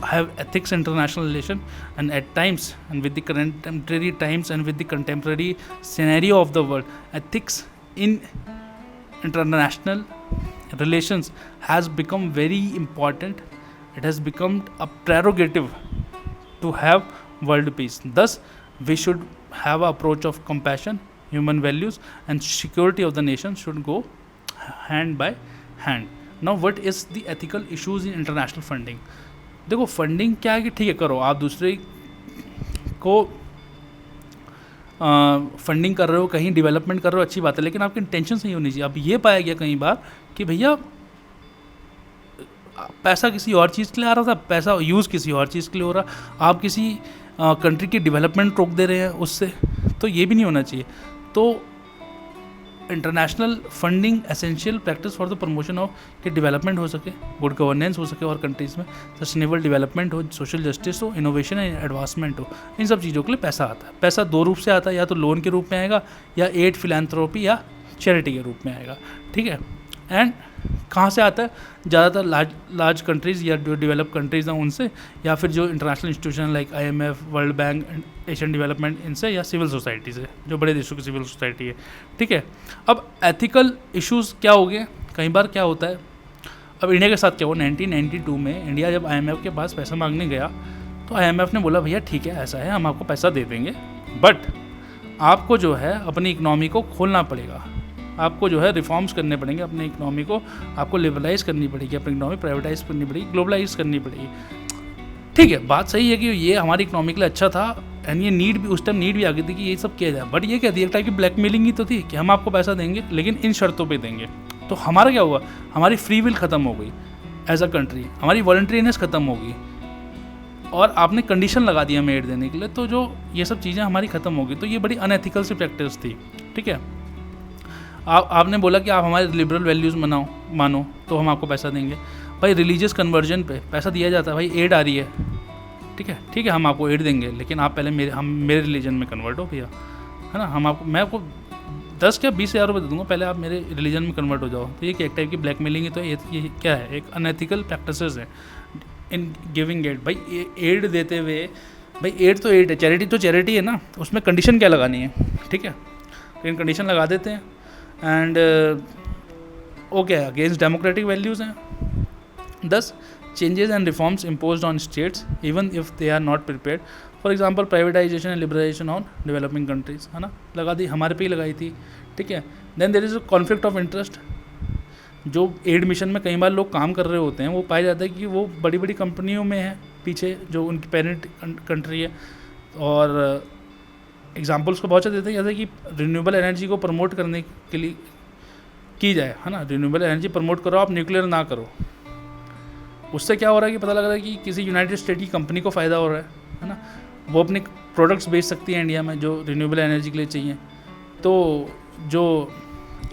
have ethics in international relation, and at times and with the contemporary times and with the contemporary scenario of the world, ethics in international relations has become very important. It has become a prerogative to have world peace. Thus we should have an approach of compassion, human values, and security of the nation should go hand by hand. Now what is the ethical issues in international funding? देखो funding क्या है कि ठीक है करो, आप दूसरे को फंडिंग कर रहे हो, कहीं डेवलपमेंट कर रहे हो, अच्छी बात है, लेकिन आपकी इंटेंशन सही होनी चाहिए। अब ये पाया गया कई बार कि भैया पैसा किसी और चीज़ के लिए आ रहा था, पैसा यूज़ किसी और चीज़ के लिए हो रहा, आप किसी कंट्री की डेवलपमेंट रोक दे रहे हैं उससे, तो ये भी नहीं होना चाहिए। तो international funding essential practice for the promotion of कि डेवलपमेंट हो सके, गुड गवर्नेंस हो सके और कंट्रीज़ में सस्टेनेबल डेवलपमेंट हो, सोशल जस्टिस हो, इनोवेशन एंड एडवांसमेंट हो। इन सब चीज़ों के लिए पैसा आता है। पैसा दो रूप से आता है, या तो लोन के रूप में आएगा, या एड फिलैंथ्रोपी या चैरिटी के रूप में आएगा। ठीक है, एंड कहाँ से आता है? ज़्यादातर लार्ज कंट्रीज़ या जो डेवलप कंट्रीज़ हैं उनसे, या फिर जो international institution like IMF, world bank, Asian development, इनसे, या सिविल सोसाइटी से, जो बड़े देशों की सिविल सोसाइटी है। ठीक है, अब एथिकल इश्यूज़ क्या हो गए? कई बार क्या होता है, अब इंडिया के साथ क्या हुआ, 1992 में इंडिया जब IMF के पास पैसा मांगने गया, तो IMF ने बोला भैया ठीक है ऐसा है, हम आपको पैसा दे देंगे, बट आपको जो है अपनी इकनॉमी को खोलना पड़ेगा, आपको जो है रिफॉर्म्स करने पड़ेंगे, अपनी इकनॉमी को आपको लिबरलाइज करनी पड़ेगी, अपनी इकनॉमी प्राइवेटाइज करनी पड़ेगी, ग्लोबलाइज करनी पड़ेगी। ठीक है, बात सही है कि ये हमारी इकनॉमी के लिए अच्छा था, एंड ये नीड भी, उस टाइम नीड भी आ गई थी कि ये सब किया जाए, बट ये क्या थी, एक टाइप की ब्लैकमेलिंग ही तो थी कि हम आपको पैसा देंगे लेकिन इन शर्तों पे देंगे। तो हमारा क्या हुआ, हमारी फ्री विल ख़त्म हो गई एज अ कंट्री, हमारी वॉलंटरीनेस ख़त्म हो गई, और आपने कंडीशन लगा दिया हमें एड देने के लिए, तो जो ये सब चीज़ें हमारी ख़त्म हो गई। तो ये बड़ी अनएथिकल सी प्रैक्टिस थी। ठीक है, आपने बोला कि आप हमारे लिबरल वैल्यूज़ मानो तो हम आपको पैसा देंगे। भाई रिलीजियस कन्वर्जन पे पैसा दिया जाता है, भाई एड आ रही है, ठीक है हम आपको एड देंगे, लेकिन आप पहले मेरे रिलीजन में कन्वर्ट हो भैया, है ना। मैं आपको 10 या 20 हज़ार रुपये दे दूँगा, पहले आप मेरे रिलीजन में कन्वर्ट हो जाओ। तो ये एक टाइप की ब्लैकमेलिंग है। तो ये क्या है, एक अनएथिकल प्रैक्टिसेस है इन गिविंग एड। भाई एड देते हुए, भाई एड तो एड है, चैरिटी तो चैरिटी है ना, उसमें कंडीशन क्या लगानी है? ठीक है, लेकिन कंडीशन लगा देते हैं, and okay against democratic values हैं। Thus changes and reforms imposed on states even if they are not prepared. For example privatization and liberalization on developing countries, है ना, लगा दी, हमारे पे ही लगाई थी। ठीक है, then there is a conflict of interest. जो एड मिशन में कई बार लोग काम कर रहे होते हैं, वो पाया जाता है कि वो बड़ी बड़ी कंपनियों में है पीछे, जो उनकी पेरेंट कंट्री है। और एग्जाम्पल्स को बहुत से देते हैं, जैसे कि रिन्यूएबल एनर्जी को प्रमोट करने के लिए की जाए, है ना, रिन्यूएबल एनर्जी प्रमोट करो, आप न्यूक्लियर ना करो। उससे क्या हो रहा है कि पता लग रहा है कि किसी यूनाइटेड स्टेट की कंपनी को फ़ायदा हो रहा है ना, वो अपने प्रोडक्ट्स बेच सकती है इंडिया में जो रिन्यूएबल एनर्जी के लिए चाहिए। तो जो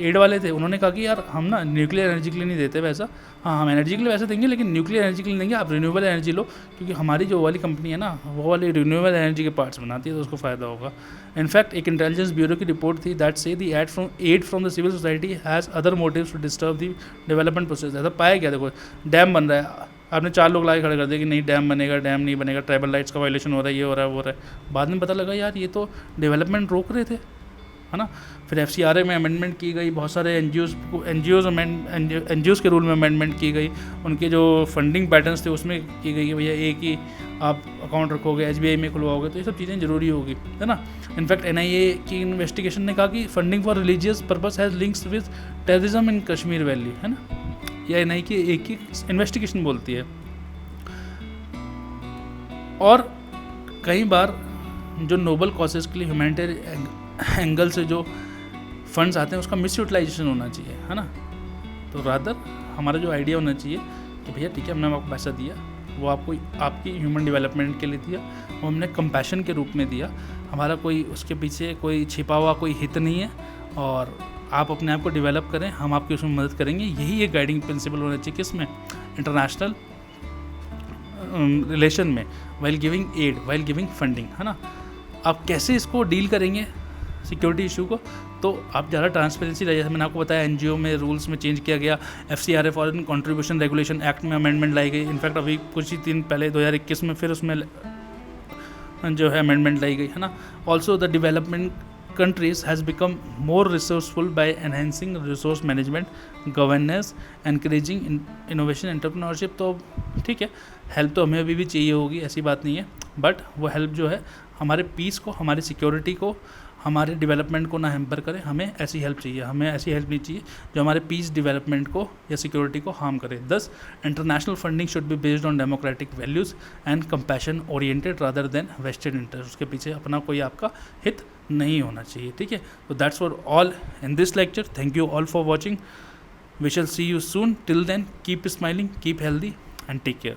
एड वाले थे, उन्होंने कहा कि यार हम ना न्यूक्लियर एनर्जी के लिए नहीं देते पैसा, हाँ हम एनर्जी के लिए पैसा देंगे लेकिन न्यूक्लियर एनर्जी के लिए देंगे, आप रिन्यूएबल एनर्जी लो, क्योंकि हमारी जो वाली कंपनी है ना वो वाली रिन्यूएबल एनर्जी के पार्ट्स बनाती है, तो उसको फ़ायदा होगा। इनफैक्ट एक इंटेलिजेंस ब्यूरो की रिपोर्ट थी that say the aid from the civil society has other motives to disturb the development process. ऐसा पाया गया, देखो डैम बन रहा है, आपने 4 लोग लाके खड़े कर दिया कि नहीं डैम बनेगा, डैम नहीं बनेगा, ट्राइबल राइट्स का वायलेशन हो रहा है, ये हो रहा है, वो हो रहा है, बाद में पता लगा यार ये तो डेवलपमेंट रोक रहे थे, है ना। फिर FCRA में अमेंडमेंट की गई, बहुत सारे एनजीओज़ के रूल में अमेंडमेंट की गई, उनके जो फंडिंग पैटर्न्स थे उसमें की गई कि भैया एक ही आप अकाउंट रखोगे, SBI में खुलवाओगे, तो ये सब चीज़ें ज़रूरी होगी, है ना। इनफैक्ट NIA की इन्वेस्टिगेशन ने कहा कि funding for religious purpose has links with terrorism in Kashmir valley, है ना, या NIA की एक ही इन्वेस्टिगेशन बोलती है। और कई बार जो नोबल कॉजेज़ के लिए ह्यूमैनिटेरियन एंगल से जो फंड्स आते हैं उसका मिस यूटिलाइजेशन होना चाहिए, है ना। तो रादर हमारा जो आइडिया होना चाहिए कि भैया ठीक है हमने आपको पैसा दिया, वो आपको आपकी ह्यूमन डेवलपमेंट के लिए दिया, वो हमने कंपैशन के रूप में दिया, हमारा कोई उसके पीछे कोई छिपा हुआ कोई हित नहीं है, और आप अपने आप को डेवलप करें, हम आपकी उसमें मदद करेंगे। यही एक गाइडिंग प्रिंसिपल होना चाहिए किसमें, इंटरनेशनल रिलेशन में, while giving aid, while giving funding, है ना। आप कैसे इसको डील करेंगे सिक्योरिटी इशू को, तो आप ज़्यादा ट्रांसपेरेंसी रहे, जैसे मैंने आपको बताया NGO में रूल्स में चेंज किया गया, FCRA foreign contribution regulation act में अमेंडमेंट लाई गई, इनफैक्ट अभी कुछ ही दिन पहले 2021 में फिर उसमें जो है अमेंडमेंट लाई गई, है ना। Also the development countries has become more resourceful by enhancing resource management, governance, encouraging innovation, entrepreneurship। तो ठीक है, हेल्प तो हमें अभी भी चाहिए होगी, ऐसी बात नहीं है, बट वो हेल्प जो है हमारे पीस को, हमारी सिक्योरिटी को, हमारे डेवलपमेंट को ना हैम्पर करे, हमें ऐसी हेल्प चाहिए, हमें ऐसी हेल्प नहीं चाहिए जो हमारे पीस डेवलपमेंट को या सिक्योरिटी को हार्म करे। दस international funding should be based on democratic values and compassion oriented rather than vested interest. उसके पीछे अपना कोई आपका हित नहीं होना चाहिए, ठीक है। तो that's for all in this lecture. Thank you all for watching. We shall see you soon. Till then keep smiling, keep healthy and take care.